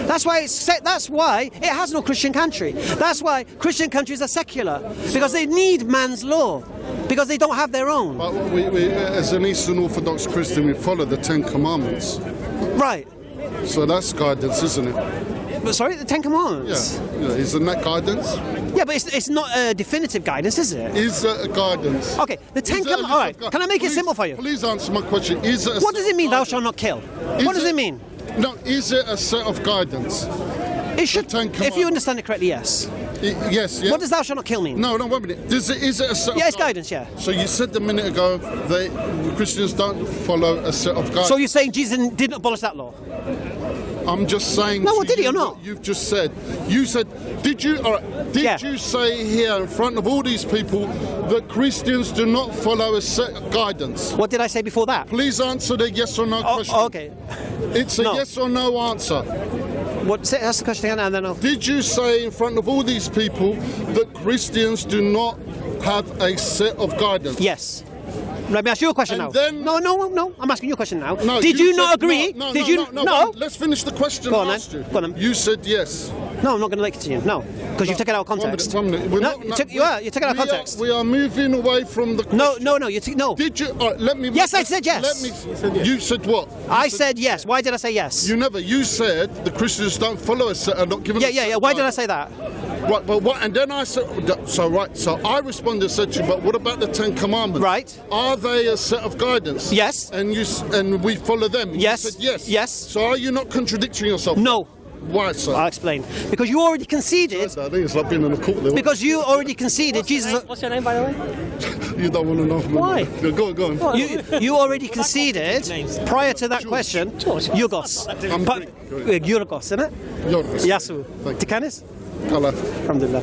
S1: That's why That's why it has no Christian country. That's why Christian countries are secular, because they need man's law, because they don't have their own.
S2: But we, as an Eastern Orthodox Christian, we follow the Ten Commandments.
S1: Right.
S2: So that's guidance, isn't it?
S1: But sorry, the Ten Commandments.
S2: Yeah. Isn't that guidance?
S1: Yeah, but it's not a definitive guidance, is it?
S2: Is that a guidance?
S1: Okay, the Ten
S2: Is that a
S1: Commandments. All right,
S2: list of
S1: can I make it
S2: please-
S1: simple for you?
S2: Please answer my question. Is it a
S1: What
S2: set
S1: does it mean,
S2: of
S1: thou
S2: guidance?
S1: shalt not kill?
S2: Is
S1: What does it mean?
S2: No, is it a set of guidance?
S1: It should,
S2: Ten
S1: if you
S2: Commandments.
S1: understand it correctly, yes.
S2: Yes, yeah.
S1: What does thou shalt not kill mean?
S2: No, wait a minute. Is it a set of
S1: Yeah, it's guidance, yeah.
S2: So you said a minute ago that Christians don't follow a set of guidance.
S1: So you're saying Jesus didn't abolish that law?
S2: I'm just saying.
S1: No,
S2: to
S1: well, did he
S2: you
S1: or not?
S2: what You've just said. You said. Did you? All right, did
S1: Yeah.
S2: you say here in front of all these people that Christians do not follow a set of guidance?
S1: What did I say before that?
S2: Please answer the yes or no question.
S1: Okay.
S2: It's a
S1: No.
S2: yes or no answer.
S1: That's the question again, and then I'll...
S2: Did you say in front of all these people that Christians do not have a set of guidance?
S1: Yes. Let me ask you a question
S2: And
S1: now.
S2: then-
S1: No. I'm asking you a question now.
S2: No,
S1: Did you not
S2: said-
S1: agree?
S2: No,
S1: Did you?
S2: no. Let's finish the question
S1: Go on
S2: I
S1: then.
S2: asked you.
S1: Go on then.
S2: You said yes.
S1: No, I'm not going to link it to you. No, because you've taken it out of context.
S2: One minute. We're
S1: No,
S2: not-
S1: you took it out of context.
S2: We are moving away from the question.
S1: No. No.
S2: Did you? All right, let me.
S1: Yes, I said yes.
S2: Let me. You said what?
S1: I said yes. Why did I say yes?
S2: You never. You said the Christians don't follow a set. Are not given.
S1: Yeah. Why did I say that?
S2: Right, but what? And then I said. So I responded and said to you. But what about the Ten Commandments?
S1: Right.
S2: Are they a set of guidance?
S1: Yes.
S2: And we follow them.
S1: Yes.
S2: You said yes.
S1: Yes.
S2: So are you not contradicting yourself?
S1: No.
S2: Why, sir?
S1: I'll explain. Because you already conceded.
S2: I think it's like being in a court there.
S1: Because you already conceded Jesus.
S4: What's your name, by the way?
S2: You don't want to know.
S4: Why?
S2: Yeah, go on.
S1: You already conceded prior to that question. Yorgos.
S2: I'm Greek.
S1: Yorgos, isn't it?
S2: Yorgos.
S1: Yasu.
S2: Thank you.
S1: Tikanis?
S2: Hello.
S1: Alhamdulillah.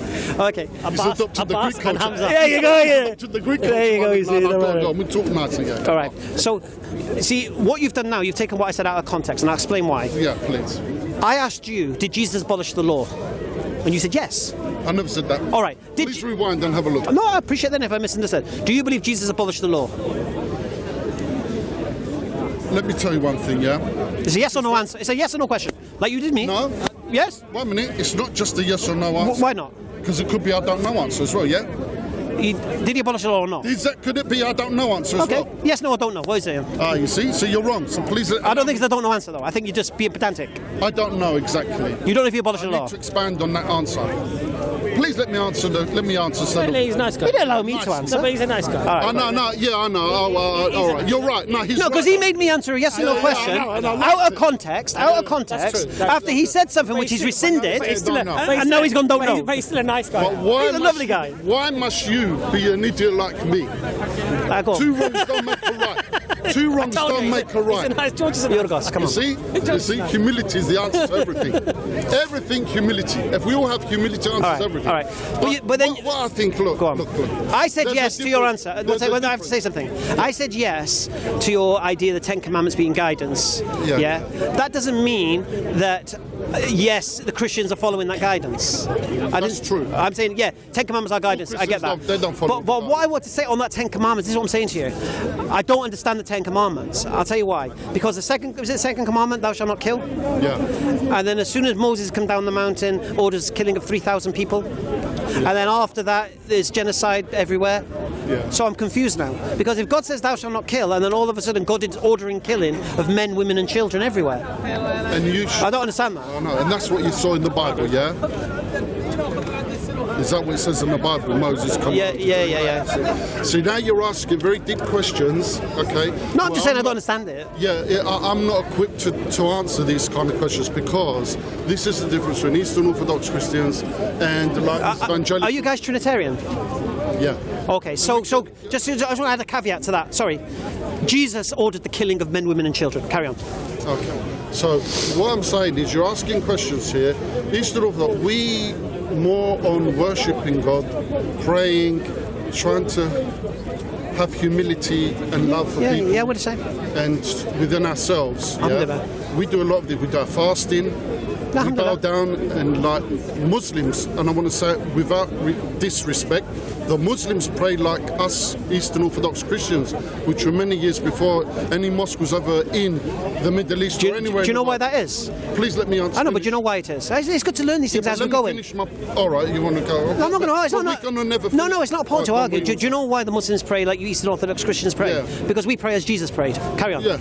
S1: Okay.
S2: He's adopted the
S4: Abbas
S2: Greek
S4: and
S2: culture.
S4: Hamza.
S1: There you go. Yeah.
S2: Adopted the Greek
S1: There you go.
S2: culture.
S1: You see,
S2: No,
S1: don't
S2: go
S1: worry.
S2: on. We talk nice again.
S1: All right. So, see, what you've done now, you've taken what I said out of context, and I'll explain why.
S2: Yeah, please.
S1: I asked you, did Jesus abolish the law? And you said yes.
S2: I never said that.
S1: All right. Did
S2: Please
S1: you...
S2: rewind and have a look.
S1: No, I appreciate that if I misunderstood. Do you believe Jesus abolished the law?
S2: Let me tell you one thing, yeah?
S1: It's a yes or no answer. It's a yes or no question. Like you did me.
S2: No?
S1: Yes?
S2: 1 minute. It's not just a yes or no answer.
S1: Why not?
S2: Because it could be I don't know answer as well, yeah?
S1: Did he abolish the law or not?
S2: Could it be I don't know answer as
S1: Okay.
S2: well?
S1: Yes, no, I don't know. What is it?
S2: Ah, you see? So you're wrong. So please...
S1: I don't think it's a don't know answer, though. I think you're just being pedantic.
S2: I don't know exactly.
S1: You don't know if he abolished
S2: I
S1: the
S2: need
S1: law.
S2: to expand on that answer. Please let me answer.
S4: He's a nice guy.
S1: You didn't allow me to
S4: No,
S1: answer.
S4: but he's a nice guy.
S1: All right.
S2: I know. Yeah, I know. All right. You're right. No, he's
S1: No, because
S2: right.
S1: he made me answer a yes or no
S2: Yeah,
S1: question
S2: I know.
S1: out of context,
S4: That's true.
S1: after he said something
S4: But
S1: which he's
S4: still-
S1: rescinded,
S4: but he's still a-
S2: No.
S4: but he's
S1: and now he's gone don't
S4: but
S1: know.
S4: he- But he's still a nice guy.
S2: But why
S1: He's a
S2: must
S1: lovely guy.
S2: Why must you be an idiot like me?
S1: Go on.
S2: Two wrongs don't make make a right. Two wrongs don't make a right.
S1: Yorgos, come on.
S2: You see, humility is the answer to everything. Everything, humility. If we all have humility, answers everything.
S1: All right.
S2: But
S1: then,
S2: what I think, look.
S1: I said
S2: There's
S1: yes
S2: a
S1: to your
S2: difference-
S1: answer.
S2: there's a
S1: When I have to say something. I said yes to your idea of the Ten Commandments being guidance.
S2: Yeah.
S1: That doesn't mean that, yes, the Christians are following that guidance.
S2: That's true.
S1: I'm saying, yeah, Ten Commandments are guidance. I get that.
S2: Christians they don't follow
S1: But what I want to say on that Ten Commandments, this is what I'm saying to you. I don't understand the Ten Commandments. I'll tell you why. Because was it the second commandment, thou shalt not kill?
S2: Yeah.
S1: And then as soon as Moses come down the mountain, orders killing of 3,000 people. And then after that, there's genocide everywhere.
S2: Yeah.
S1: So I'm confused now. Because if God says thou shalt not kill, and then all of a sudden God is ordering killing of men, women and children everywhere.
S2: And
S1: I don't understand that.
S2: I know, and that's what you saw in the Bible, yeah? Is that what it says in the Bible? Moses coming.
S1: Yeah.
S2: See, now you're asking very deep questions, okay?
S1: No, I'm just saying I don't understand it.
S2: I'm not equipped to answer these kind of questions because this is the difference between Eastern Orthodox Christians and evangelical.
S1: Are you guys Trinitarian?
S2: Yeah.
S1: Okay, so I just want to add a caveat to that. Sorry. Jesus ordered the killing of men, women and children. Carry on.
S2: Okay. So what I'm saying is you're asking questions here. Eastern Orthodox, we more on worshipping God, praying, trying to have humility and love for people.
S1: Yeah, what do you say?
S2: And within ourselves. We do a lot of this. We do fasting. We bow down and like Muslims, and I want to say it without disrespect, the Muslims pray like us Eastern Orthodox Christians, which were many years before any mosque was ever in the Middle East or anywhere.
S1: Do you know why that is?
S2: Please let me answer.
S1: I know, but do you know why it is? It's good to learn these things as we're going.
S2: All right, you want to go?
S1: No, I'm not going to argue.
S2: No,
S1: it's not a point to argue. Do you know why the Muslims pray like you Eastern Orthodox Christians pray?
S2: Yeah.
S1: Because we pray as Jesus prayed. Carry on.
S2: Yeah.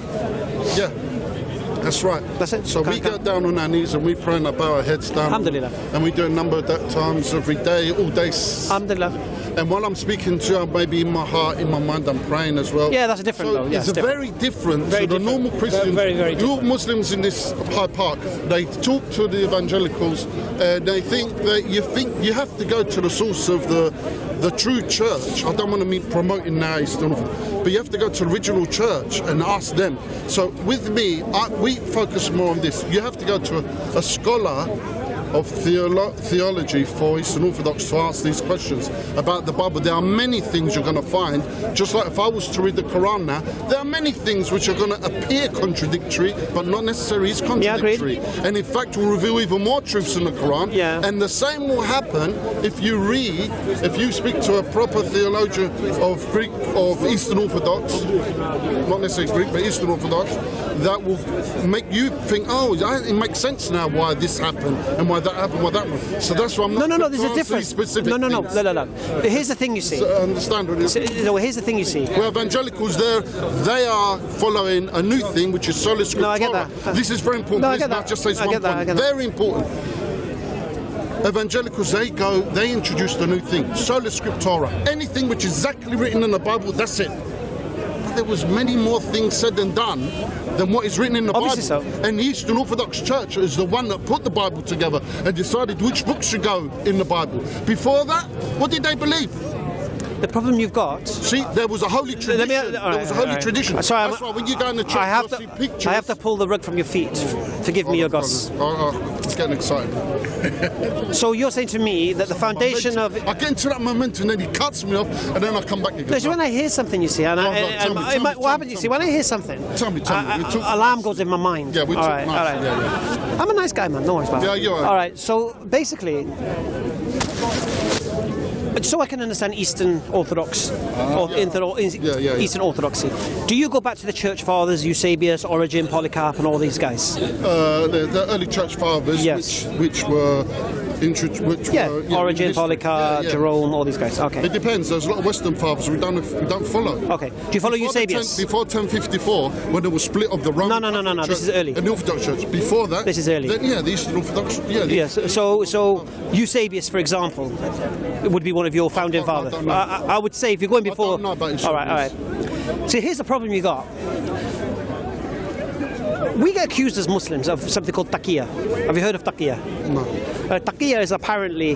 S2: That's right.
S1: That's it.
S2: So we get down on our knees and we pray and bow our heads down.
S1: Alhamdulillah.
S2: And we do a number of that times every day, all day.
S1: Alhamdulillah.
S2: And while I'm speaking to you, maybe in my heart, in my mind, I'm praying as well.
S1: Yeah, that's a different though. Yeah,
S2: it's very different to the normal Christian.
S4: Very
S2: You
S4: different.
S2: Muslims in this Hyde Park, they talk to the evangelicals, they think that you have to go to the source of the true church. I don't want to mean promoting now, but you have to go to the original church and ask them. So with me, we focus more on this. You have to go to a scholar of theology for Eastern Orthodox to ask these questions about the Bible. There are many things you're going to find, just like if I was to read the Quran now, there are many things which are going to appear contradictory, but not necessarily is contradictory. And in fact will reveal even more truths in the Quran.
S1: Yeah.
S2: And the same will happen if you speak to a proper theologian of Greek, of Eastern Orthodox, not necessarily Greek, but Eastern Orthodox, that will make you think, oh, it makes sense now why this happened and why that happened, why that one. So that's why I'm not.
S1: No. There's a difference. No. But here's the thing you see.
S2: So understand what it is.
S1: No, here's the thing you see.
S2: Well, evangelicals they are following a new thing, which is sola scriptura.
S1: No, I get that.
S2: This is very important.
S1: No, I get that.
S2: Just say
S1: I
S2: one
S1: get that.
S2: point.
S1: I get that.
S2: Very important. Evangelicals, they introduced a new thing, sola scriptura. Anything which is exactly written in the Bible, that's it. But there was many more things said and done than what is written in the
S1: Obviously
S2: Bible.
S1: so.
S2: And the Eastern Orthodox Church is the one that put the Bible together and decided which books should go in the Bible. Before that, what did they believe?
S1: The problem you've got.
S2: See, there was a holy tradition. There was a holy tradition.
S1: Sorry,
S2: that's why when you go in the church,
S1: I have
S2: you'll see pictures.
S1: I have to pull the rug from your feet. Forgive me, Yorgos.
S2: It's getting excited.
S1: So you're saying to me that the foundation of.
S2: I get into that momentum, and then he cuts me off, and then I come back again.
S1: No, so when I hear something, you see, and what happens? You see, when I hear something,
S2: Tell me.
S1: alarm goes in my mind.
S2: Yeah, we talk
S1: all right.
S2: Yeah.
S1: I'm a nice guy, man. No worries about it.
S2: Yeah, you're right.
S1: All right. So basically. So I can understand Eastern Orthodox, Eastern Orthodoxy. Do you go back to the Church Fathers, Eusebius, Origen, Polycarp, and all these guys?
S2: The early Church Fathers,
S1: yes.
S2: which were
S1: Origen, Polycarp, Jerome, all these guys. Okay.
S2: It depends. There's a lot of Western fathers we don't follow.
S1: Okay. Do you follow Eusebius?
S2: Before 1054, when there was split of the Roman
S1: No.
S2: Church,
S1: This is early.
S2: And the Orthodox Church. Before that,
S1: this is early.
S2: Then, the Eastern Orthodox.
S1: Yes. So Eusebius, for example, would be one of your founding fathers. I would say if you're going before.
S2: I don't know about Eusebius.
S1: All right. See, here's the problem you got. We get accused as Muslims of something called taqiyya. Have you heard of taqiyya?
S2: No.
S1: Taqiyya is apparently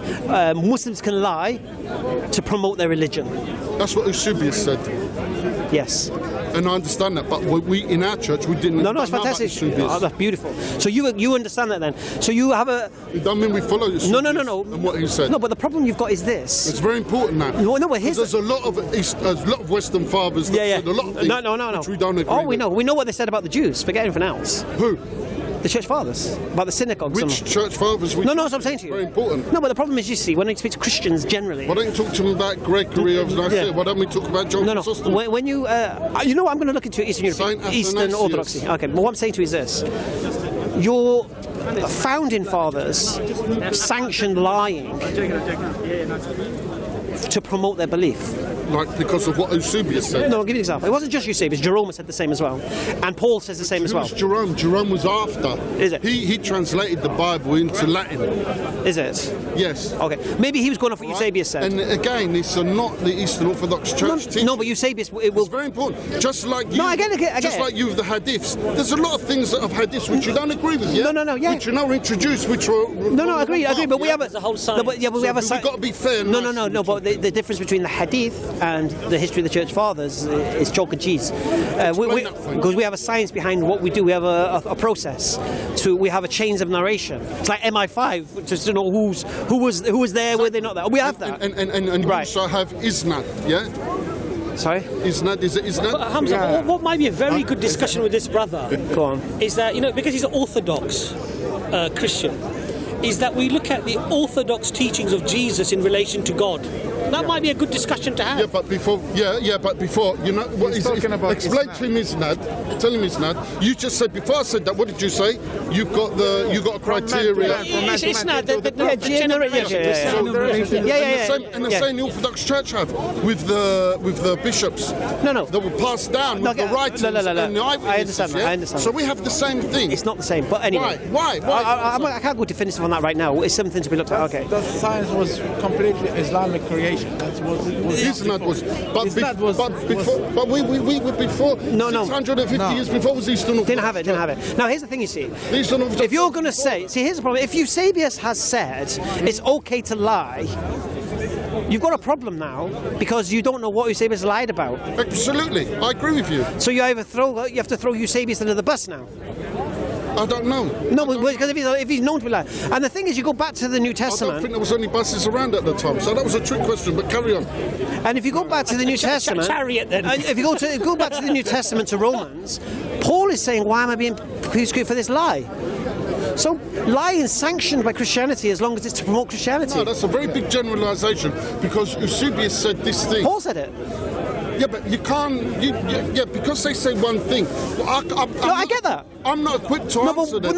S1: Muslims can lie to promote their religion.
S2: That's what Eusebius said.
S1: Yes.
S2: and I understand that. But we in our church, we didn't.
S1: No, it's
S2: know about
S1: fantastic.
S2: Eusebius.
S1: Oh, that's beautiful. So you understand that then? So you have a
S2: It doesn't mean we follow Eusebius
S1: no.
S2: and what he said.
S1: No, but the problem you've got is this.
S2: It's very important now.
S1: No, but here's
S2: there's a lot of Western fathers that said a lot of things
S1: No.
S2: which we don't agree
S1: Oh, we
S2: with.
S1: know. We know what they said about the Jews. Forget everything else.
S2: Who?
S1: The church fathers, about the synagogues.
S2: Which church fathers?
S1: No, that's what I'm saying to you.
S2: Very important.
S1: No, but the problem is, you see, when I speak to Christians generally.
S2: Why don't you talk to me about Gregory of Nicaea?
S1: Yeah.
S2: Why don't we talk about John
S1: No.
S2: Chrysostom?
S1: When you know what, I'm going to look into Eastern
S2: Saint
S1: Eastern
S2: Athanasius.
S1: Orthodoxy. Okay, but what I'm saying to you is this: your founding fathers sanctioned lying to promote their belief.
S2: Like because of what Eusebius said.
S1: No, I'll give you an example. It wasn't just Eusebius. Jerome said the same as well, and Paul says the same as
S2: Who
S1: well.
S2: was Jerome? Jerome was after.
S1: Is it?
S2: He translated the Bible into Latin.
S1: Is it?
S2: Yes.
S1: Okay, maybe he was going off what Eusebius said.
S2: And again, it's not the Eastern Orthodox Church teaching.
S1: No, but Eusebius it will.
S2: It's very important. Just like you,
S1: No, I get it.
S2: just like you with the hadiths. There's a lot of things of hadiths which you don't agree with. Yeah.
S1: No, yeah.
S2: Which you know were introduced, which were.
S1: No, I agree. But we have
S4: There's a whole science.
S1: No, but we have a.
S2: We've got to be fair. and
S1: No,
S2: nice.
S1: But the difference between the Hadith and the history of the Church Fathers is chalk and cheese. Because we have a science behind what we do. We have a process. We have a chains of narration. It's like MI5, just to know who was there, were they not there. We have that.
S2: And you
S1: Right.
S2: also have Isnad. Yeah.
S1: Sorry.
S2: Isnad is it Isnad?
S4: But Hamza, what might be a very good discussion with this brother
S1: Go on.
S4: is that, because he's an Orthodox Christian, is that we look at the Orthodox teachings of Jesus in relation to God. That might be a good discussion to have.
S2: Yeah, but before, you know what
S7: He's
S2: is
S7: talking about
S2: explain
S7: Isnad.
S2: to him Isnad. Tell him Isnad. You just said before I said that. What did you say? You got a criteria.
S4: It's not the
S1: generation.
S2: And the same the Orthodox Church have with the bishops.
S1: No.
S2: That were passed down with the writings
S1: No.
S2: and the eyewitnesses.
S1: I understand that,
S2: yeah?
S1: I understand
S2: So
S1: that.
S2: we have the same thing.
S1: It's not the same. But anyway.
S2: Why?
S1: I can't go definitive on that right now. It's something to be looked at. Okay.
S7: The science was completely Islamic creation. That's what it was.
S2: Isnad was,
S7: Isnad
S2: but we were before.
S1: No.
S2: 650 years before was Eastern Orthodox.
S1: Didn't have it. Now here's the thing, you see.
S2: Eastern Orthodox.
S1: If you're going to say, here's the problem. If Eusebius has said it's okay to lie, you've got a problem now because you don't know what Eusebius lied about.
S2: Absolutely, I agree with you.
S1: So you have to throw Eusebius under the bus now.
S2: I don't know.
S1: No, because if he's known to be lying. And the thing is, you go back to the New
S2: I don't think
S1: Testament,
S2: there was any buses around at the time, so that was a trick question. But carry on.
S1: and if you go back to the New Testament,
S4: chariot then.
S1: and if you go back to the New Testament to Romans, Paul is saying, "Why am I being persecuted for this lie?" So lying is sanctioned by Christianity as long as it's to promote Christianity.
S2: No, that's a very big generalisation because Eusebius said this thing.
S1: Paul said it.
S2: Yeah, but you can't. Because they say one thing.
S1: I get that.
S2: I'm not equipped to answer that.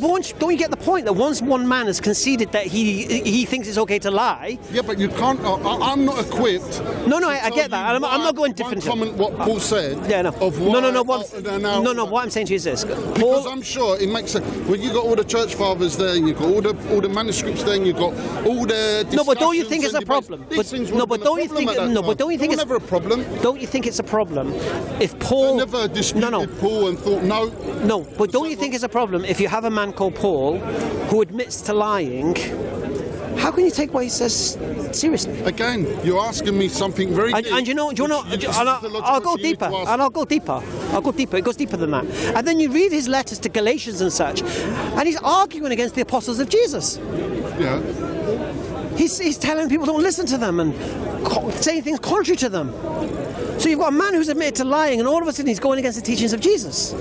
S1: Once, don't you get the point that once one man has conceded that he thinks it's okay to lie?
S2: Yeah, but you can't. I'm not equipped.
S1: No,
S2: to
S1: I get
S2: tell
S1: that.
S2: you
S1: I'm not going
S2: one
S1: definitive.
S2: comment what Paul said.
S1: Yeah, no.
S2: Of why,
S1: No.
S2: What
S1: What I'm saying to you is this.
S2: Because
S1: Paul,
S2: I'm sure it makes sense. When you got all the church fathers there, and you got all the manuscripts there, and you got all the
S1: No, but don't you
S2: discussions
S1: think it's
S2: and
S1: a
S2: debates.
S1: problem?
S2: These things
S1: No,
S2: wouldn't
S1: but
S2: have
S1: don't
S2: been
S1: you
S2: a
S1: think?
S2: problem at
S1: No,
S2: that
S1: but don't you
S2: time.
S1: think
S2: It was
S1: it's
S2: never a problem?
S1: Don't you think it's a problem if Paul?
S2: I never disputed Paul and thought no.
S1: No, but don't you think it's a problem if you have a man called Paul who admits to lying? How can you take what he says seriously?
S2: Again, you're asking me something very deep.
S1: And do you know? I'll go deeper. I'll go deeper. It goes deeper than that. And then you read his letters to Galatians and such, and he's arguing against the apostles of Jesus.
S2: Yeah.
S1: He's telling people don't listen to them and saying things contrary to them. So you've got a man who's admitted to lying, and all of a sudden he's going against the teachings of Jesus.